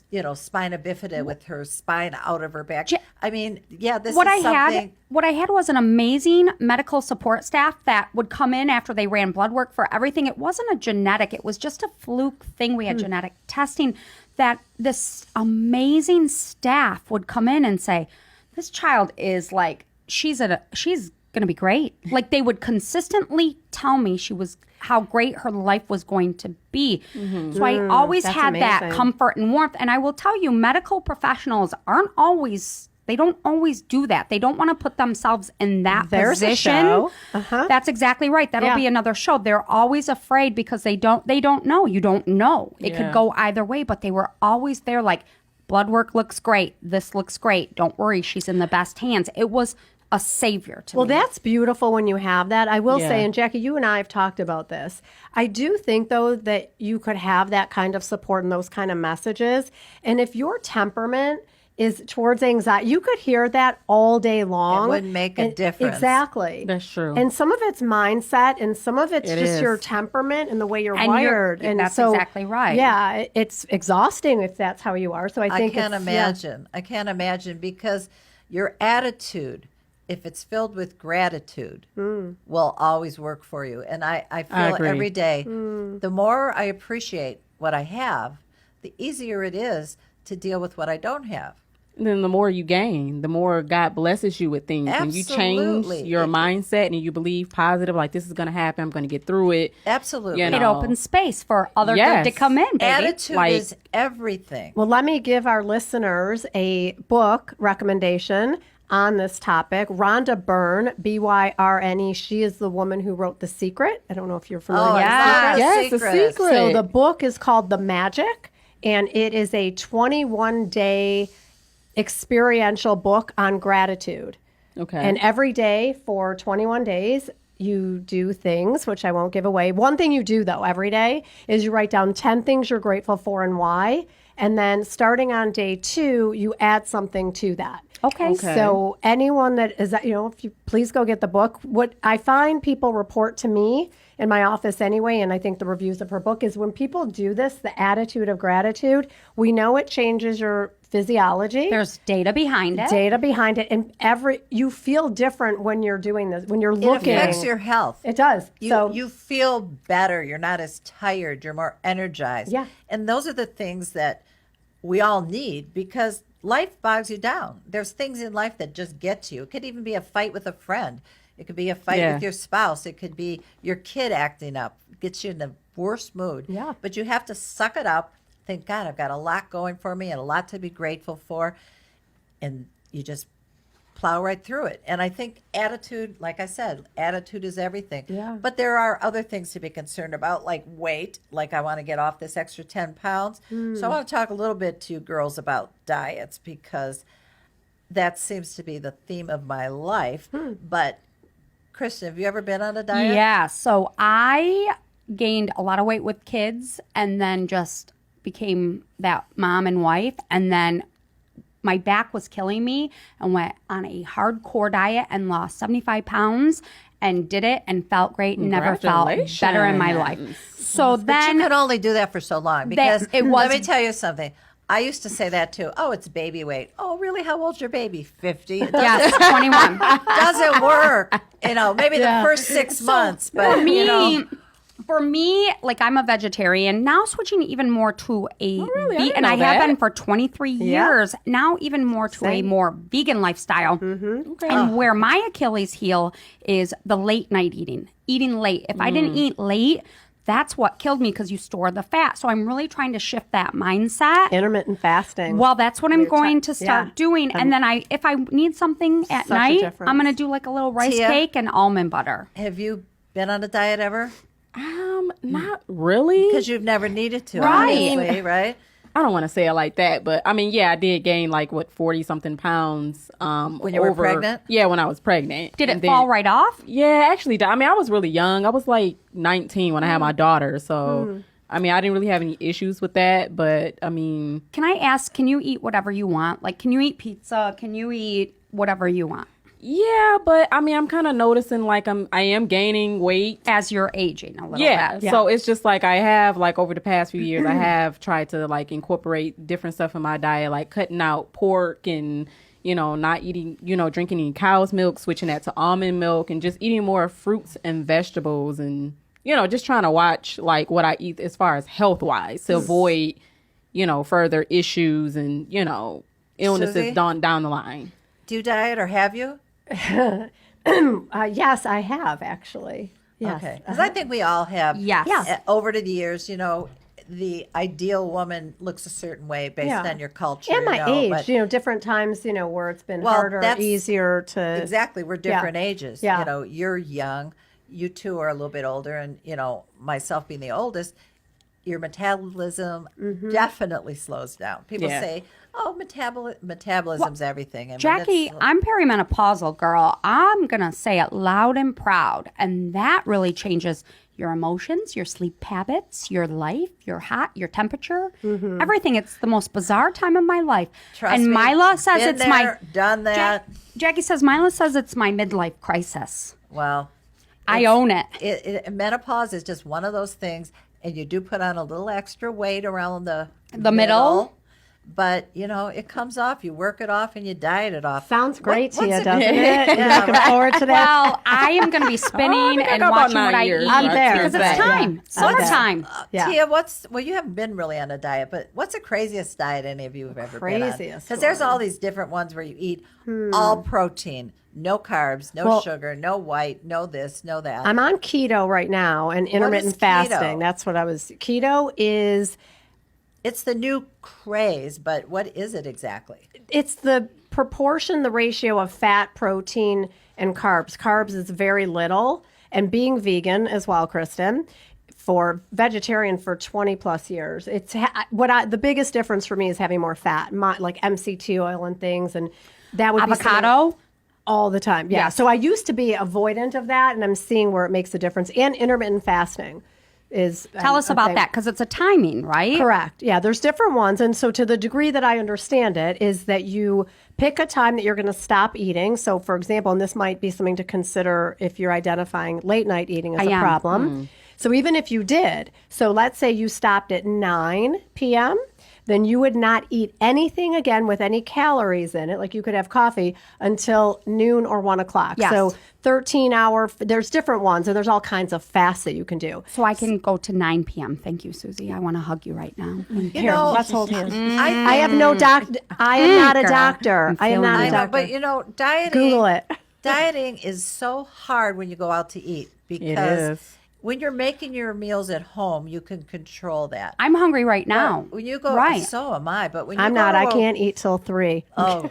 Speaker 1: you know, spina bifida with her spine out of her back. I mean, this
Speaker 4: What
Speaker 1: is
Speaker 4: I
Speaker 1: something.
Speaker 4: had was an amazing medical support staff that would come in after they ran blood work for everything. It wasn't a genetic. It was just a fluke thing. We had genetic testing. That this amazing staff would come in and say, this child is like, she's going to be great. Like they would consistently tell me how great her life was going to be. So I always
Speaker 2: that's
Speaker 4: had that
Speaker 2: amazing.
Speaker 4: comfort and warmth. And I will tell you, medical professionals they don't always do that. They don't want to put themselves in that
Speaker 2: There's a
Speaker 4: position.
Speaker 2: show.
Speaker 4: That's exactly right. That'll be another show. They're always afraid because they don't know. You don't know. It could go either way, but they were always there like, blood work looks great. This looks great. Don't worry. She's in the best hands. It was a savior to me.
Speaker 2: Well, that's beautiful when you have that. I will
Speaker 3: Yeah.
Speaker 2: say, and Jackie, you and I have talked about this. I do think, though, that you could have that kind of support and those kind of messages. And if your temperament is towards anxiety, you could hear that all day long.
Speaker 1: It wouldn't make a difference.
Speaker 2: Exactly.
Speaker 3: That's true.
Speaker 2: And some of it's mindset, and some of it's
Speaker 3: It
Speaker 2: just
Speaker 3: is.
Speaker 2: your temperament and the way you're
Speaker 4: And you're-
Speaker 2: wired. And
Speaker 4: that's
Speaker 2: so,
Speaker 4: exactly right.
Speaker 2: Yeah, it's exhausting if that's how you are. So I think
Speaker 1: can't
Speaker 2: it's-
Speaker 1: imagine. I can't imagine because your attitude, if it's filled with gratitude, will always work for you. And I feel
Speaker 3: agree.
Speaker 1: every day, the more I appreciate what I have, the easier it is to deal with what I don't have.
Speaker 3: And then the more you gain, the more God blesses you with things. When you
Speaker 1: Absolutely.
Speaker 3: change your mindset and you believe positive, like this is going to happen, I'm going to get through it.
Speaker 1: Absolutely.
Speaker 3: You
Speaker 4: It
Speaker 3: know.
Speaker 4: opens space for other
Speaker 3: Yes.
Speaker 4: good to come in, baby.
Speaker 1: Attitude
Speaker 3: Like-
Speaker 1: is everything.
Speaker 2: Well, let me give our listeners a book recommendation on this topic. Rhonda Byrne, Byrne. She is the woman who wrote The Secret. I don't know if you're familiar with
Speaker 1: yeah.
Speaker 2: The
Speaker 3: Yes,
Speaker 1: Secret.
Speaker 3: The Secret.
Speaker 2: So the book is called The Magic, and it is a 21-day experiential book on gratitude.
Speaker 3: Okay.
Speaker 2: And every day for 21 days, you do things, which I won't give away. One thing you do, though, every day is you write down 10 things you're grateful for and why. And then starting on day 2, you add something to that.
Speaker 4: Okay.
Speaker 2: So anyone that is, if you please go get the book. What I find people report to me in my office anyway, and I think the reviews of her book is when people do this, the attitude of gratitude, we know it changes your physiology.
Speaker 4: There's data behind it.
Speaker 2: Data behind it, and you feel different when you're doing this. When you're
Speaker 1: It
Speaker 2: looking,
Speaker 1: affects your health.
Speaker 2: It does.
Speaker 1: You feel better. You're not as tired. You're more energized.
Speaker 2: Yeah.
Speaker 1: And those are the things that we all need because life bogs you down. There's things in life that just get to you. It could even be a fight with a friend. It could be a fight
Speaker 3: Yeah.
Speaker 1: with your spouse. It could be your kid acting up, gets you in the worst mood.
Speaker 2: Yeah.
Speaker 1: But you have to suck it up. Think, God, I've got a lot going for me and a lot to be grateful for. And you just plow right through it. And I think attitude, like I said, attitude is everything.
Speaker 2: Yeah.
Speaker 1: But there are other things to be concerned about, like weight. Like I want to get off this extra 10 pounds. So I want to talk a little bit to you girls about diets because that seems to be the theme of my life. But Kristen, have you ever been on a diet?
Speaker 4: Yeah. So I gained a lot of weight with kids and then just became that mom and wife. And then my back was killing me and went on a hardcore diet and lost 75 pounds and did it and felt great and never felt better in my life. So
Speaker 1: But
Speaker 4: then
Speaker 1: you could only do that for so long because
Speaker 4: it
Speaker 1: let me
Speaker 4: was-
Speaker 1: tell you something. I used to say that too. Oh, it's baby weight. Oh, really? How old's your baby? 50? It
Speaker 4: yes, 21.
Speaker 1: doesn't work. Maybe the first 6 months, but
Speaker 4: For me, For me, like I'm a vegetarian now, switching even more to a
Speaker 3: really? I didn't
Speaker 4: and
Speaker 3: know
Speaker 4: I have
Speaker 3: that.
Speaker 4: been for 23 years now, even more to a more vegan lifestyle.
Speaker 3: Okay.
Speaker 4: And where my Achilles heel is the late night eating late. If I didn't eat late, that's what killed me because you store the fat. So I'm really trying to shift that mindset.
Speaker 2: Intermittent fasting.
Speaker 4: Well, that's what I'm going to start
Speaker 2: yeah.
Speaker 4: doing. And then if I need something at
Speaker 2: Such a
Speaker 4: night,
Speaker 2: difference.
Speaker 4: I'm going to do like a little rice
Speaker 1: Tia?
Speaker 4: cake and almond butter.
Speaker 1: Have you been on a diet ever?
Speaker 3: Not really.
Speaker 1: Because you've never needed to,
Speaker 4: Right.
Speaker 1: obviously, right?
Speaker 3: I don't want to say it like that, but I mean, yeah, I did gain like 40 something pounds.
Speaker 1: When you were pregnant?
Speaker 3: Yeah, when I was pregnant.
Speaker 4: Did it
Speaker 3: And then-
Speaker 4: fall right off?
Speaker 3: Yeah, actually, I mean, I was really young. I was like 19 when I had my daughter, so I mean, I didn't really have any issues with that. But I mean,
Speaker 4: Can I ask, can you eat whatever you want? Like, can you eat pizza? Can you eat whatever you want
Speaker 3: yeah, but I mean, I'm kind of noticing like I am gaining weight.
Speaker 4: as you're aging a little
Speaker 3: Yeah,
Speaker 4: bit?
Speaker 3: so it's just like I have like over the past few years, I have tried to like incorporate different stuff in my diet, like cutting out pork and not eating, drinking any cow's milk, switching that to almond milk, and just eating more fruits and vegetables, and just trying to watch like what I eat as far as health wise to avoid further issues and illnesses
Speaker 1: Susie?
Speaker 3: down the line.
Speaker 1: Do you diet or have you?
Speaker 2: Yes, I have actually. Yes.
Speaker 1: Okay. Because I think we all have.
Speaker 4: Yes. Yes.
Speaker 1: Over the years, the ideal woman looks a certain way based
Speaker 2: Yeah.
Speaker 1: on your culture.
Speaker 2: And my
Speaker 1: but-
Speaker 2: age, different times, where it's been
Speaker 1: Well,
Speaker 2: harder,
Speaker 1: that's-
Speaker 2: easier to.
Speaker 1: Exactly. We're different ages.
Speaker 2: Yeah.
Speaker 1: You're young. You two are a little bit older. And, myself being the oldest, your metabolism definitely slows down. People
Speaker 3: Yeah.
Speaker 1: say, oh, metabolism's everything. I mean,
Speaker 4: Jackie,
Speaker 1: that's-
Speaker 4: I'm perimenopausal, girl. I'm going to say it loud and proud. And that really changes your emotions, your sleep habits, your life, your temperature, everything. It's the most bizarre time of my life.
Speaker 1: Trust
Speaker 4: and
Speaker 1: me,
Speaker 4: Mila says
Speaker 1: been
Speaker 4: it's
Speaker 1: there,
Speaker 4: my
Speaker 1: done that.
Speaker 4: Jackie says Mila says it's my midlife crisis.
Speaker 1: Well,
Speaker 4: I own it.
Speaker 1: Menopause is just one of those things, and you do put on a little extra weight around the
Speaker 4: middle.
Speaker 1: But it comes off. You work it off, and you diet it off.
Speaker 2: Sounds great,
Speaker 1: What's
Speaker 2: Tia,
Speaker 1: it-
Speaker 2: doesn't it? You're
Speaker 1: Yeah,
Speaker 2: looking
Speaker 1: right.
Speaker 2: forward to that.
Speaker 4: Well, I am going to be spinning
Speaker 3: think I
Speaker 4: and
Speaker 3: got about
Speaker 4: watching
Speaker 3: 9
Speaker 4: what I
Speaker 3: years.
Speaker 4: eat
Speaker 2: I'm there.
Speaker 4: because it's
Speaker 2: Yeah.
Speaker 4: time. Summertime.
Speaker 2: Yeah.
Speaker 1: Tia, you haven't been really on a diet, but what's the craziest diet any of you have ever been on?
Speaker 2: Craziest
Speaker 1: Because there's
Speaker 2: one.
Speaker 1: all these different ones where you eat all protein, no carbs, no
Speaker 2: Well-
Speaker 1: sugar, no white, no this, no that.
Speaker 2: I'm on keto right now and intermittent
Speaker 1: keto?
Speaker 2: fasting. That's what keto is.
Speaker 1: It's the new craze, but what is it exactly?
Speaker 2: It's the proportion, the ratio of fat, protein, and carbs. Carbs is very little. And being vegan as well, Kristen, for vegetarian for 20 plus years, it's the biggest difference for me is having more fat, like MCT oil and things, and that would be
Speaker 4: Avocado.
Speaker 2: all the time. Yeah. So I used to be avoidant of that, and I'm seeing where it makes a difference. And intermittent fasting is.
Speaker 4: Tell us about that because it's a timing, right?
Speaker 2: Correct. Yeah, there's different ones. And so to the degree that I understand it is that you pick a time that you're going to stop eating. So for example, and this might be something to consider if you're identifying late night eating as a problem. So even if you did, so let's say you stopped at 9 p.m., then you would not eat anything again with any calories in it, like you could have coffee, until noon or 1 o'clock.
Speaker 4: Yes.
Speaker 2: So 13-hour, there's different ones, and there's all kinds of fasts that you can do.
Speaker 4: So I can go to 9 p.m. Thank you, Susie. I want to hug you right now.
Speaker 2: Here, let's hold hands.
Speaker 1: I
Speaker 2: I have no I am not a
Speaker 4: girl.
Speaker 2: doctor.
Speaker 4: I'm
Speaker 2: I am
Speaker 4: feeling
Speaker 2: not
Speaker 4: you.
Speaker 2: a
Speaker 1: I know,
Speaker 2: doctor.
Speaker 1: but dieting.
Speaker 2: Google it.
Speaker 1: Dieting is so hard when you go out to eat because
Speaker 3: is.
Speaker 1: when you're making your meals at home, you can control that.
Speaker 4: I'm hungry right now.
Speaker 1: When you go,
Speaker 4: right.
Speaker 1: so am I. But when you
Speaker 2: I'm
Speaker 1: go
Speaker 2: not.
Speaker 1: to
Speaker 2: I
Speaker 1: a-
Speaker 2: can't eat till 3.
Speaker 1: Oh,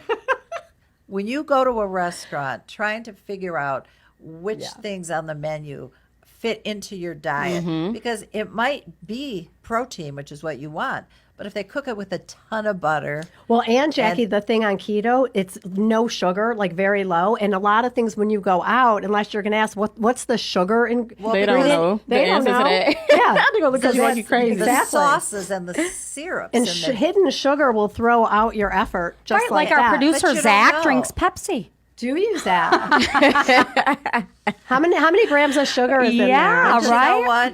Speaker 1: when you go to a restaurant, trying to figure out which things on the menu fit into your diet because it might be protein, which is what you want. But if they cook it with a ton of butter,
Speaker 2: Well, and Jackie, the thing on keto, it's no sugar, like very low. And a lot of things when you go out, unless you're going to ask what's the sugar in,
Speaker 3: They don't know the
Speaker 2: They don't
Speaker 3: answer to
Speaker 2: know.
Speaker 3: that.
Speaker 2: Yeah.
Speaker 3: They're gonna look at you like you crazy.
Speaker 1: the
Speaker 2: Exactly.
Speaker 1: sauces and the syrups
Speaker 2: And
Speaker 1: the-
Speaker 2: hidden sugar will throw out your effort just
Speaker 4: Right, like our
Speaker 2: that.
Speaker 4: producer
Speaker 1: But you don't
Speaker 4: Zach
Speaker 1: know.
Speaker 4: drinks Pepsi.
Speaker 2: Do use that. How many grams of sugar is in there?
Speaker 4: Yeah,
Speaker 1: But you
Speaker 4: right?
Speaker 1: know what?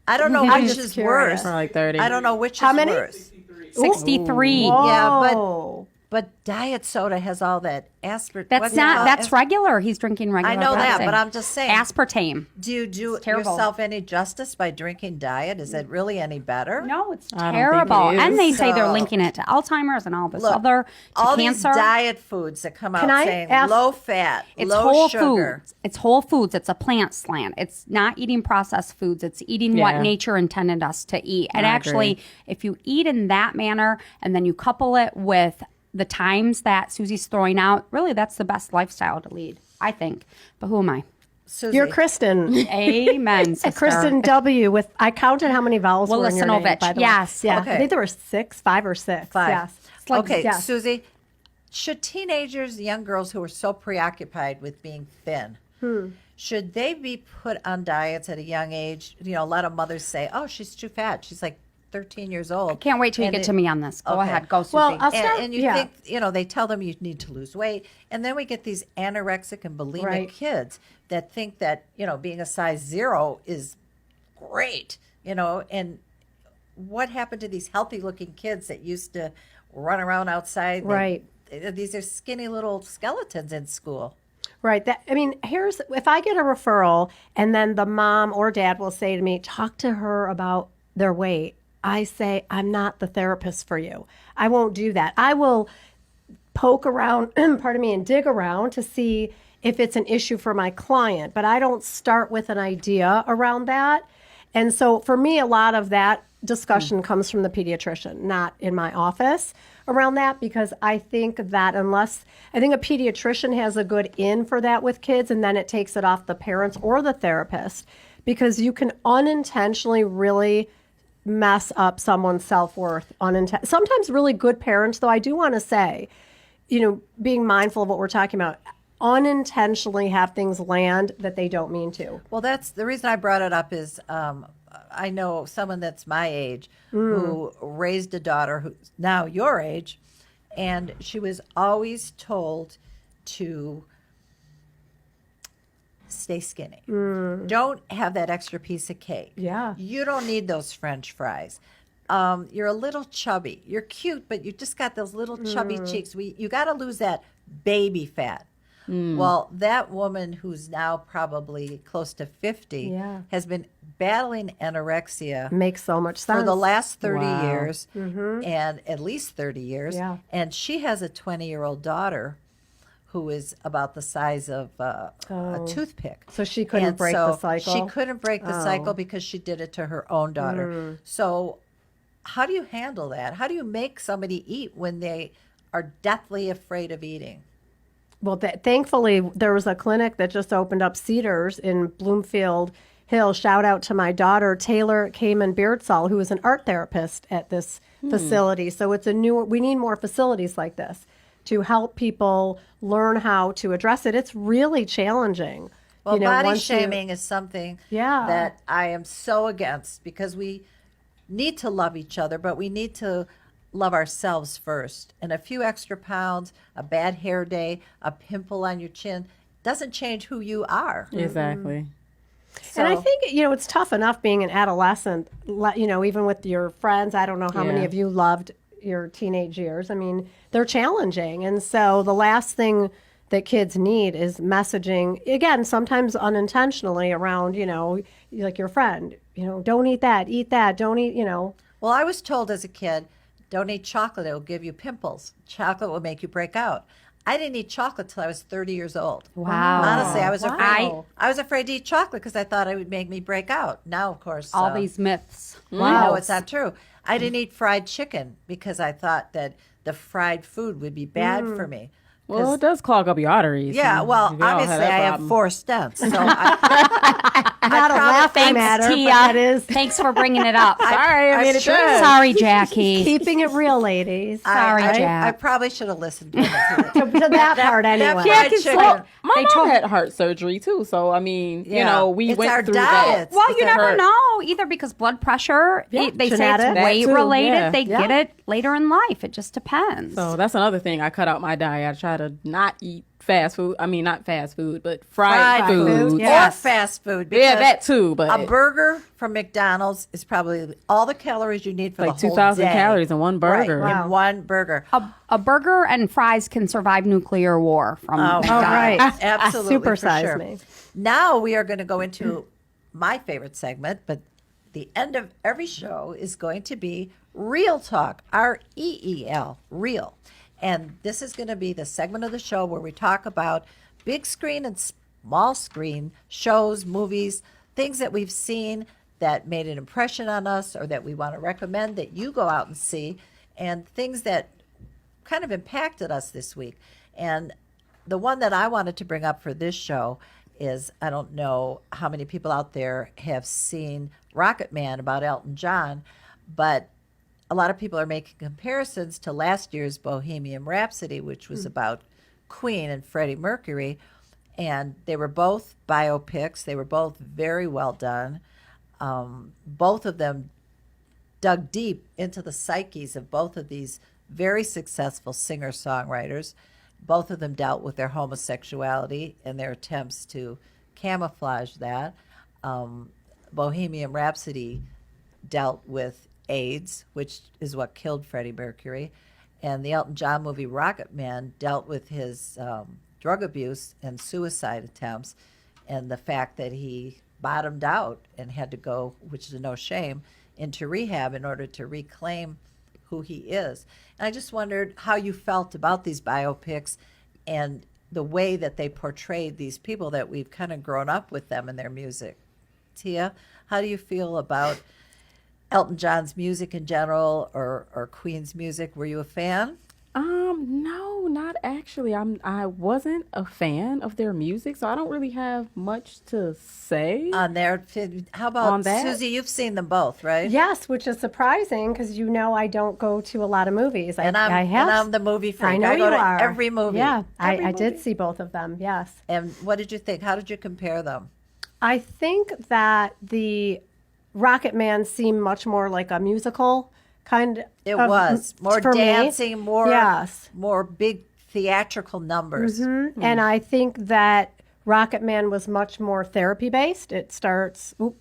Speaker 1: I don't know
Speaker 2: I'm
Speaker 1: which
Speaker 2: just
Speaker 1: is
Speaker 2: curious.
Speaker 1: worse.
Speaker 3: Probably like 30.
Speaker 1: I don't know which
Speaker 2: How
Speaker 1: is
Speaker 2: many?
Speaker 1: worse.
Speaker 4: 63.
Speaker 1: Yeah, but
Speaker 2: Whoa.
Speaker 1: But diet soda has all that aspartame.
Speaker 4: That's regular. He's drinking regular.
Speaker 1: I know that,
Speaker 4: Pepsi.
Speaker 1: but I'm just saying.
Speaker 4: Aspartame.
Speaker 1: Do you do
Speaker 4: terrible.
Speaker 1: yourself any justice by drinking diet? Is it really any better?
Speaker 4: No, it's
Speaker 3: I don't think
Speaker 4: terrible.
Speaker 3: it is.
Speaker 4: And they say they're
Speaker 1: So-
Speaker 4: linking it to Alzheimer's and all this
Speaker 1: Look,
Speaker 4: other to
Speaker 1: all
Speaker 4: cancer.
Speaker 1: these diet foods that come out
Speaker 2: I
Speaker 1: saying
Speaker 2: ask-
Speaker 1: low fat,
Speaker 4: It's
Speaker 1: low
Speaker 4: whole
Speaker 1: sugar.
Speaker 4: foods. It's whole foods. It's a plant slant. It's not eating processed foods. It's eating what
Speaker 3: Yeah.
Speaker 4: nature intended us to eat. And
Speaker 3: I
Speaker 4: actually,
Speaker 3: agree.
Speaker 4: if you eat in that manner and then you couple it with the times that Susie's throwing out, really that's the best lifestyle to lead, I think. But who am I?
Speaker 1: Susie.
Speaker 2: You're Kristen.
Speaker 4: Amen, sister.
Speaker 2: Kristen W. with I counted how many vowels were in your name.
Speaker 4: Wolosonowich.
Speaker 2: By the
Speaker 4: Yes.
Speaker 2: way. Yeah.
Speaker 1: Okay.
Speaker 2: I think there were 5 or 6.
Speaker 1: 5.
Speaker 2: Yes.
Speaker 1: Okay,
Speaker 2: yeah.
Speaker 1: Susie, should teenagers, young girls who are so preoccupied with being thin, should they be put on diets at a young age? You know, a lot of mothers say, "Oh, she's too fat. She's like 13 years old."
Speaker 4: Can't wait till you
Speaker 1: And
Speaker 4: get to me on this. Go
Speaker 1: Okay.
Speaker 4: ahead. Go, Susie.
Speaker 2: Well, I'll start.
Speaker 1: And you
Speaker 2: yeah.
Speaker 1: think, you know, they tell them you need to lose weight. And then we get these anorexic and bulimic
Speaker 2: Right.
Speaker 1: kids that think that, you know, being a size 0 is great, you know. And what happened to these healthy looking kids that used to run around outside?
Speaker 2: Right.
Speaker 1: These are skinny little skeletons in school.
Speaker 2: Right. Here's if I get a referral and then the mom or dad will say to me, talk to her about their weight. I say, I'm not the therapist for you. I won't do that. I will poke around, pardon me, and dig around to see if it's an issue for my client, but I don't start with an idea around that. And so for me, a lot of that discussion comes from the pediatrician, not in my office around that, because I think that I think a pediatrician has a good in for that with kids, and then it takes it off the parents or the therapist, because you can unintentionally really mess up someone's self-worth. Sometimes really good parents, though, I do want to say, you know, being mindful of what we're talking about, unintentionally have things land that they don't mean to.
Speaker 1: Well, that's the reason I brought it up is I know someone that's my age who raised a daughter who's now your age, and she was always told to stay skinny. Don't have that extra piece of cake.
Speaker 2: Yeah.
Speaker 1: You don't need those French fries. You're a little chubby. You're cute, but you just got those little chubby cheeks. You got to lose that baby fat. Well, that woman who's now probably close to 50
Speaker 2: Yeah.
Speaker 1: has been battling anorexia
Speaker 2: Makes so much sense.
Speaker 1: for the last 30
Speaker 3: Wow.
Speaker 1: years and at least 30 years.
Speaker 2: Yeah.
Speaker 1: And she has a 20-year-old daughter who is about the size of a toothpick.
Speaker 2: So she couldn't
Speaker 1: And
Speaker 2: break the cycle?
Speaker 1: She couldn't break the cycle because she did it to her own daughter. So how do you handle that? How do you make somebody eat when they are deathly afraid of eating?
Speaker 2: Well, thankfully, there was a clinic that just opened up, Cedars in Bloomfield Hill. Shout out to my daughter, Taylor Kamen Beardsall, who is an art therapist at this facility. So we need more facilities like this to help people learn how to address it. It's really challenging.
Speaker 1: Well,
Speaker 2: You know,
Speaker 1: body
Speaker 2: once you-
Speaker 1: shaming is something
Speaker 2: Yeah.
Speaker 1: that I am so against, because we need to love each other, but we need to love ourselves first. And a few extra pounds, a bad hair day, a pimple on your chin doesn't change who you are.
Speaker 3: Exactly.
Speaker 2: And I
Speaker 1: So-
Speaker 2: think, you know, it's tough enough being an adolescent, you know, even with your friends. I don't know how many
Speaker 3: Yeah.
Speaker 2: of you loved your teenage years. I mean, they're challenging. And so the last thing that kids need is messaging, again, sometimes unintentionally around, you know, like your friend, you know, don't eat that, don't eat, you know.
Speaker 1: Well, I was told as a kid, don't eat chocolate, it'll give you pimples. Chocolate will make you break out. I didn't eat chocolate till I was 30 years old.
Speaker 4: Wow.
Speaker 1: Honestly, I was afraid.
Speaker 2: Wow.
Speaker 1: I was afraid to eat chocolate because I thought it would make me break out. Now, of course,
Speaker 4: All these myths.
Speaker 1: I know it's not true. I didn't eat fried chicken because I thought that the fried food would be bad for me.
Speaker 3: Well, it does clog up your arteries.
Speaker 1: Yeah,
Speaker 3: and
Speaker 1: well,
Speaker 3: we all
Speaker 1: obviously
Speaker 3: that
Speaker 1: I have
Speaker 3: problem.
Speaker 1: 4 stents. So I
Speaker 2: Not a laughing matter, but
Speaker 4: Tia.
Speaker 2: that is
Speaker 4: Thanks for bringing it up.
Speaker 3: Sorry, I mean, it's
Speaker 1: sure-
Speaker 3: good.
Speaker 4: Sorry, Jackie.
Speaker 2: keeping it real, ladies.
Speaker 4: Sorry,
Speaker 1: I
Speaker 4: Jack.
Speaker 1: probably should have listened to it.
Speaker 2: to that part anyway.
Speaker 1: fried
Speaker 4: Jackie's
Speaker 1: chicken.
Speaker 4: well,
Speaker 3: My
Speaker 4: They
Speaker 3: mom
Speaker 4: told-
Speaker 3: had heart surgery too, so I mean, you
Speaker 1: Yeah.
Speaker 3: know, we
Speaker 1: It's
Speaker 3: went
Speaker 1: our
Speaker 3: through
Speaker 1: diets.
Speaker 3: that.
Speaker 4: Well,
Speaker 1: Is
Speaker 4: you
Speaker 1: that
Speaker 4: never
Speaker 1: hurt?
Speaker 4: know either, because blood pressure,
Speaker 2: Yeah,
Speaker 4: they say
Speaker 2: genetic.
Speaker 4: it's
Speaker 2: That
Speaker 4: weight
Speaker 3: too,
Speaker 4: related.
Speaker 3: yeah.
Speaker 4: They
Speaker 2: Yeah.
Speaker 4: get it later in life. It just depends.
Speaker 3: So that's another thing. I cut out my diet. I try to not eat fast food. I mean, not fast food, but fried,
Speaker 1: Fried
Speaker 3: food.
Speaker 1: food,
Speaker 2: Yes.
Speaker 1: or fast food.
Speaker 3: Yeah,
Speaker 1: because
Speaker 3: that too. But
Speaker 1: a burger from McDonald's is probably all the calories you need for
Speaker 3: like
Speaker 1: the whole
Speaker 3: 2,000
Speaker 1: day.
Speaker 3: calories in one burger.
Speaker 1: Right, in one burger.
Speaker 4: A burger and fries can survive nuclear war from
Speaker 1: Oh,
Speaker 4: McDonald's.
Speaker 2: right.
Speaker 1: Absolutely, for
Speaker 2: Supersize
Speaker 1: sure.
Speaker 2: me.
Speaker 1: Now we are going to go into my favorite segment, but the end of every show is going to be Real Talk, REEL, Real. And this is going to be the segment of the show where we talk about big screen and small screen shows, movies, things that we've seen that made an impression on us or that we want to recommend that you go out and see, and things that kind of impacted us this week. And the one that I wanted to bring up for this show is, I don't know how many people out there have seen Rocket Man about Elton John, but a lot of people are making comparisons to last year's Bohemian Rhapsody, which was about Queen and Freddie Mercury. And they were both biopics. They were both very well done. Both of them dug deep into the psyches of both of these very successful singer-songwriters. Both of them dealt with their homosexuality and their attempts to camouflage that. Bohemian Rhapsody dealt with AIDS, which is what killed Freddie Mercury. And the Elton John movie Rocket Man dealt with his drug abuse and suicide attempts and the fact that he bottomed out and had to go, which is no shame, into rehab in order to reclaim who he is. And I just wondered how you felt about these biopics and the way that they portrayed these people that we've kind of grown up with them in their music. Tia, how do you feel about Elton John's music in general or Queen's music? Were you a fan?
Speaker 3: No, not actually. I wasn't a fan of their music, so I don't really have much to say.
Speaker 1: On their, how about
Speaker 3: On that?
Speaker 1: Susie? You've seen them both, right?
Speaker 2: Yes, which is surprising because I don't go to a lot of movies.
Speaker 1: And
Speaker 2: I have.
Speaker 1: and I'm the movie freak.
Speaker 2: I know
Speaker 1: go
Speaker 2: you
Speaker 1: to
Speaker 2: are.
Speaker 1: every movie.
Speaker 2: Yeah,
Speaker 1: Every
Speaker 2: I did
Speaker 1: movie.
Speaker 2: see both of them. Yes.
Speaker 1: And what did you think? How did you compare them?
Speaker 2: I think that the Rocket Man seemed much more like a musical kind
Speaker 1: It
Speaker 2: of,
Speaker 1: was more
Speaker 2: for me.
Speaker 1: dancing, more
Speaker 2: Yes.
Speaker 1: more big theatrical numbers.
Speaker 2: And I think that Rocket Man was much more therapy based. It starts
Speaker 3: Oh,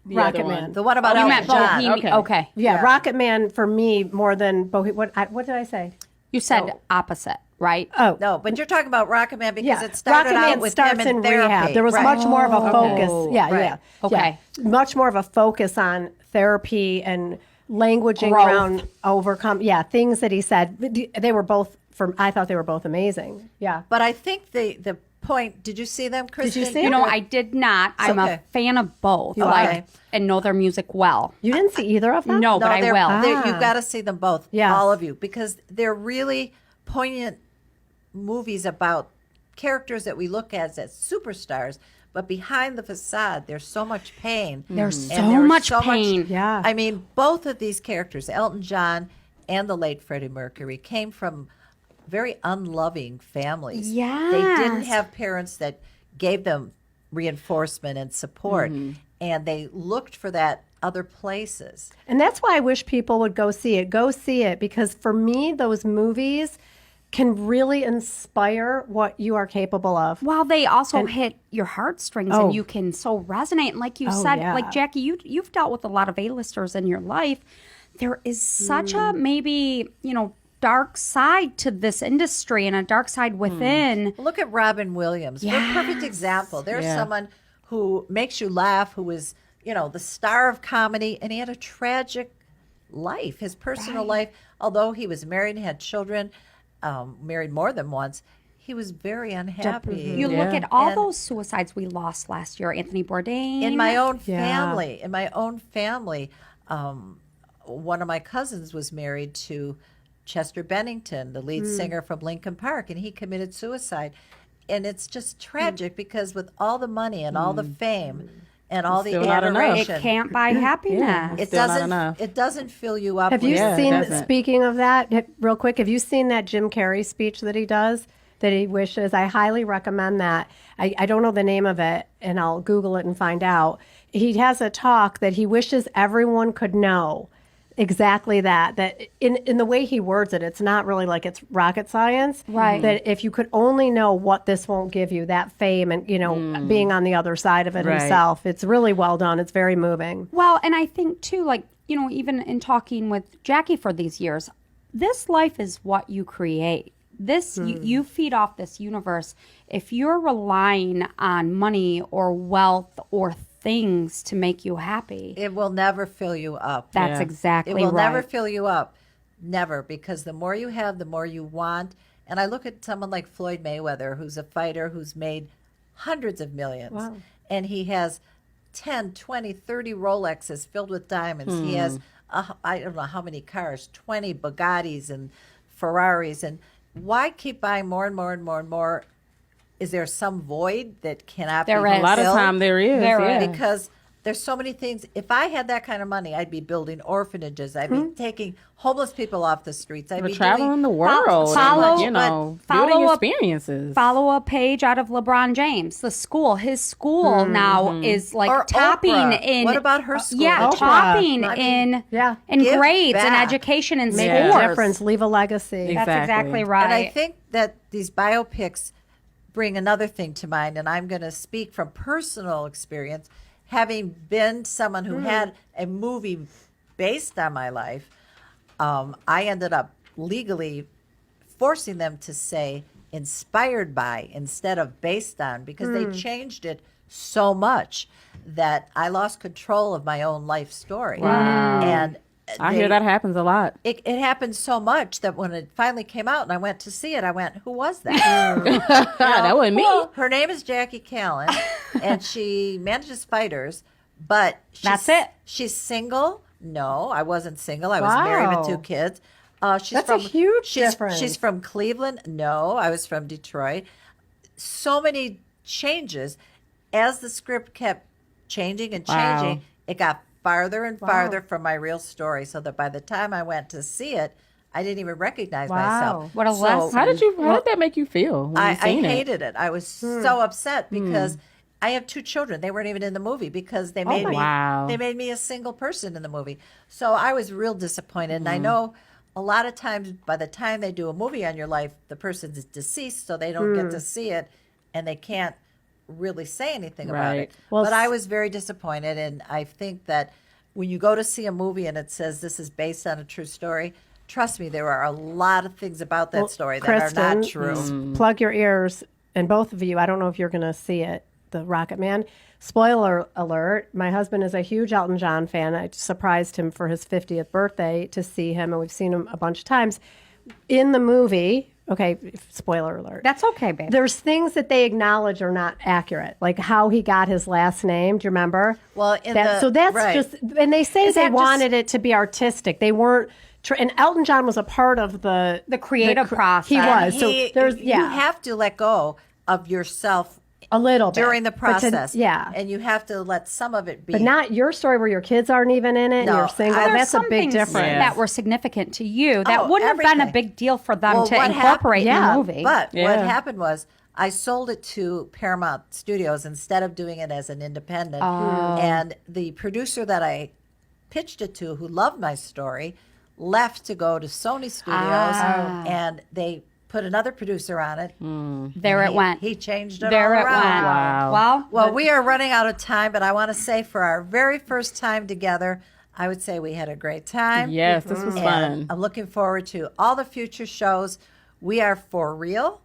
Speaker 3: the
Speaker 2: Rocket
Speaker 3: other
Speaker 2: Man.
Speaker 3: one.
Speaker 1: The one about
Speaker 4: You
Speaker 1: Elton
Speaker 4: meant
Speaker 1: John.
Speaker 4: Bohemian. Okay.
Speaker 2: Yeah, Rocket Man for me more than what did I say?
Speaker 4: You said opposite, right?
Speaker 2: Oh.
Speaker 1: No, but you're talking about Rocket Man because
Speaker 2: Yeah,
Speaker 1: it started
Speaker 2: Rocket
Speaker 1: out
Speaker 2: Man
Speaker 1: with
Speaker 2: starts
Speaker 1: him in
Speaker 2: rehab.
Speaker 1: therapy.
Speaker 2: There was
Speaker 1: Right.
Speaker 2: much more of a focus. Yeah,
Speaker 1: Right.
Speaker 2: yeah.
Speaker 4: Okay.
Speaker 2: Yeah. Much more of a focus on therapy and languaging
Speaker 4: Growth.
Speaker 2: around overcome. Yeah, things that he said. They were both I thought they were both amazing. Yeah.
Speaker 1: But I think the point. Did you see them, Kristen?
Speaker 2: see
Speaker 4: You know,
Speaker 2: them?
Speaker 4: I did not. I'm
Speaker 1: Okay.
Speaker 4: a fan of both.
Speaker 1: are? Okay.
Speaker 4: And know their music well.
Speaker 2: You didn't see either of them?
Speaker 4: No, but I
Speaker 1: they're-
Speaker 4: will.
Speaker 1: You've got to see them both,
Speaker 2: Yes.
Speaker 1: all of you, because they're really poignant movies about characters that we look at as superstars, but behind the facade, there's so much pain.
Speaker 4: There's
Speaker 1: And
Speaker 4: so
Speaker 1: there was
Speaker 4: much pain.
Speaker 2: Yeah.
Speaker 1: I mean, both of these characters, Elton John and the late Freddie Mercury, came from very unloving families. They didn't
Speaker 4: Yes.
Speaker 1: have parents that gave them reinforcement and support, and they looked for that other places.
Speaker 2: And that's why I wish people would go see it. Go see it because for me, those movies can really inspire what you are capable of.
Speaker 4: While they also hit your heartstrings
Speaker 2: Oh.
Speaker 4: and you can so resonate. And like you
Speaker 2: Oh,
Speaker 4: said,
Speaker 2: yeah.
Speaker 4: like Jackie, you've dealt with a lot of A-listers in your life. There is such a maybe, dark side to this industry and a dark side within.
Speaker 1: Look at Robin Williams. What a perfect example. There's someone who makes you laugh, who was, the star of comedy, and he had a tragic life. His personal life, although he was married and had children, married more than once, he was very unhappy.
Speaker 4: You look at all
Speaker 1: And-
Speaker 4: those suicides we lost last year. Anthony Bourdain.
Speaker 1: in my own
Speaker 2: Yeah.
Speaker 1: family, one of my cousins was married to Chester Bennington, the lead singer from Linkin Park, and he committed suicide. And it's just tragic because with all the money and all the fame and all the
Speaker 3: still not enough.
Speaker 1: adoration,
Speaker 4: It can't buy happiness.
Speaker 1: it
Speaker 3: Still not
Speaker 1: doesn't
Speaker 3: enough.
Speaker 1: it doesn't fill you up.
Speaker 2: Have you
Speaker 1: with-
Speaker 3: Yeah, it
Speaker 2: seen,
Speaker 3: doesn't.
Speaker 2: speaking of that, real quick, have you seen that Jim Carrey speech that he does, that he wishes? I highly recommend that. I don't know the name of it, and I'll Google it and find out. He has a talk that he wishes everyone could know Exactly that. That in the way he words it, it's not really like it's rocket science.
Speaker 4: Right.
Speaker 2: That if you could only know what this won't give you, that fame and, being on the other side of it
Speaker 3: Right.
Speaker 2: himself, it's really well done. It's very moving.
Speaker 4: Well, and I think too, like, even in talking with Jackie for these years, this life is what you create. This you feed off this universe. If you're relying on money or wealth or things to make you happy,
Speaker 1: It will never fill you up.
Speaker 4: that's
Speaker 3: Yeah.
Speaker 4: exactly
Speaker 1: It will
Speaker 4: right.
Speaker 1: never fill you up. Never, because the more you have, the more you want. And I look at someone like Floyd Mayweather, who's a fighter who's made hundreds of millions.
Speaker 2: Wow.
Speaker 1: And he has 10, 20, 30 Rolexes filled with diamonds. He has, I don't know how many cars, 20 Bugattis and Ferraris. And why keep buying more and more and more and more? Is there some void that cannot
Speaker 4: There
Speaker 1: be
Speaker 4: is.
Speaker 3: A lot of
Speaker 1: filled?
Speaker 3: time there is.
Speaker 4: There
Speaker 3: yeah.
Speaker 4: is.
Speaker 1: Because there's so many things. If I had that kind of money, I'd be building orphanages. I'd be taking homeless people off the streets. I'd
Speaker 3: We're
Speaker 1: be
Speaker 3: traveling
Speaker 1: doing
Speaker 3: the world.
Speaker 4: follow-
Speaker 3: and, building
Speaker 4: follow up-
Speaker 3: experiences.
Speaker 4: Follow a page out of LeBron James. His school now is like
Speaker 1: Or
Speaker 4: topping
Speaker 1: Oprah.
Speaker 4: in.
Speaker 1: What about her school?
Speaker 4: Yeah,
Speaker 2: Oprah.
Speaker 4: topping
Speaker 1: I mean,
Speaker 4: in
Speaker 1: give
Speaker 4: grades and
Speaker 1: back.
Speaker 4: education and
Speaker 2: Make
Speaker 4: scores.
Speaker 2: a difference. Leave a legacy.
Speaker 4: That's
Speaker 3: Exactly.
Speaker 4: exactly right.
Speaker 1: And I think that these biopics bring another thing to mind, and I'm going to speak from personal experience, having been someone who had a movie based on my life. I ended up legally forcing them to say inspired by instead of based on, because they changed it so much that I lost control of my own life story.
Speaker 3: Wow.
Speaker 1: And
Speaker 3: I hear that happens a lot.
Speaker 1: it happened so much that when it finally came out and I went to see it, I went, who was that?
Speaker 3: Yeah, that wasn't me.
Speaker 1: Well, her name is Jackie Kallen, and she manages fighters, but
Speaker 4: That's it.
Speaker 1: She's single. No, I wasn't single. I was married with
Speaker 2: Wow.
Speaker 1: 2 kids. She's
Speaker 2: That's a huge
Speaker 1: she's,
Speaker 2: difference.
Speaker 1: She's from Cleveland. No, I was from Detroit. So many changes. As the script kept changing and
Speaker 3: Wow.
Speaker 1: changing, it got farther and farther from my real story, so that by the time I went to see it, I didn't even recognize myself.
Speaker 4: What a lesson.
Speaker 3: How did that make you feel when you
Speaker 1: I
Speaker 3: seen it?
Speaker 1: hated it. I was so upset because I have 2 children. They weren't even in the movie because they made me.
Speaker 3: Wow.
Speaker 1: They made me a single person in the movie. So I was real disappointed. And I know a lot of times by the time they do a movie on your life, the person's deceased, so they don't get to see it, and they can't really say anything about
Speaker 3: Right.
Speaker 1: it.
Speaker 2: Well,
Speaker 1: But I was very disappointed, and I think that when you go to see a movie and it says this is based on a true story, trust me, there are a lot of things about that story that
Speaker 2: Kristen,
Speaker 1: are not true.
Speaker 2: Plug your ears, and both of you. I don't know if you're going to see it. The Rocket Man. Spoiler alert: my husband is a huge Elton John fan. I surprised him for his 50th birthday to see him, and we've seen him a bunch of times. In the movie, okay, spoiler alert.
Speaker 4: That's okay, babe.
Speaker 2: There's things that they acknowledge are not accurate, like how he got his last name. Do you remember?
Speaker 1: Well, in
Speaker 2: so that's
Speaker 1: right.
Speaker 2: just, and they say
Speaker 4: Is
Speaker 2: they
Speaker 4: that just-
Speaker 2: wanted it to be artistic. They weren't, and Elton John was a part of the
Speaker 4: creative process.
Speaker 2: He was. So
Speaker 1: He-
Speaker 2: there's,
Speaker 1: you
Speaker 2: yeah,
Speaker 1: have to let go of yourself
Speaker 2: a little bit
Speaker 1: during the
Speaker 2: But to-
Speaker 1: process.
Speaker 2: yeah.
Speaker 1: And you have to let some of it be.
Speaker 2: But not your story where your kids aren't even in it
Speaker 1: No,
Speaker 2: and you're single.
Speaker 1: I-
Speaker 4: There's
Speaker 2: That's a
Speaker 4: some
Speaker 2: big
Speaker 4: things
Speaker 2: difference.
Speaker 4: that were significant to you that
Speaker 1: Oh,
Speaker 4: wouldn't have been a
Speaker 1: everything.
Speaker 4: big deal for them
Speaker 1: Well,
Speaker 4: to
Speaker 1: what
Speaker 4: incorporate in
Speaker 2: yeah,
Speaker 4: the movie.
Speaker 1: But what
Speaker 3: Yeah.
Speaker 1: happened was I sold it to Paramount Studios instead of doing it as an independent. And the producer that I pitched it to, who loved my story, left to go to Sony Studios, and they put another producer on it.
Speaker 4: there it went.
Speaker 1: He changed it
Speaker 4: There
Speaker 1: all
Speaker 4: it
Speaker 1: around.
Speaker 4: went.
Speaker 3: Wow.
Speaker 1: Well, we are running out of time, but I want to say for our very first time together, I would say we had a great time.
Speaker 3: Yes, this was
Speaker 1: And
Speaker 3: fun.
Speaker 1: I'm looking forward to all the future shows. We are for real.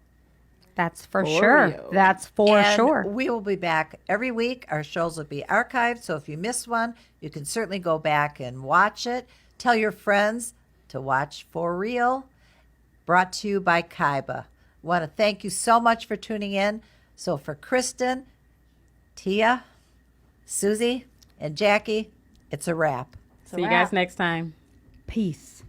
Speaker 4: That's for
Speaker 3: For
Speaker 4: sure.
Speaker 3: real.
Speaker 4: That's for
Speaker 1: And
Speaker 4: sure.
Speaker 1: we will be back every week. Our shows will be archived, so if you miss one, you can certainly go back and watch it. Tell your friends to watch For Real. Brought to you by Kyyba. Want to thank you so much for tuning in. So for Kristen, Tia, Susie, and Jackie, it's a wrap.
Speaker 3: See you guys next time.
Speaker 4: Peace.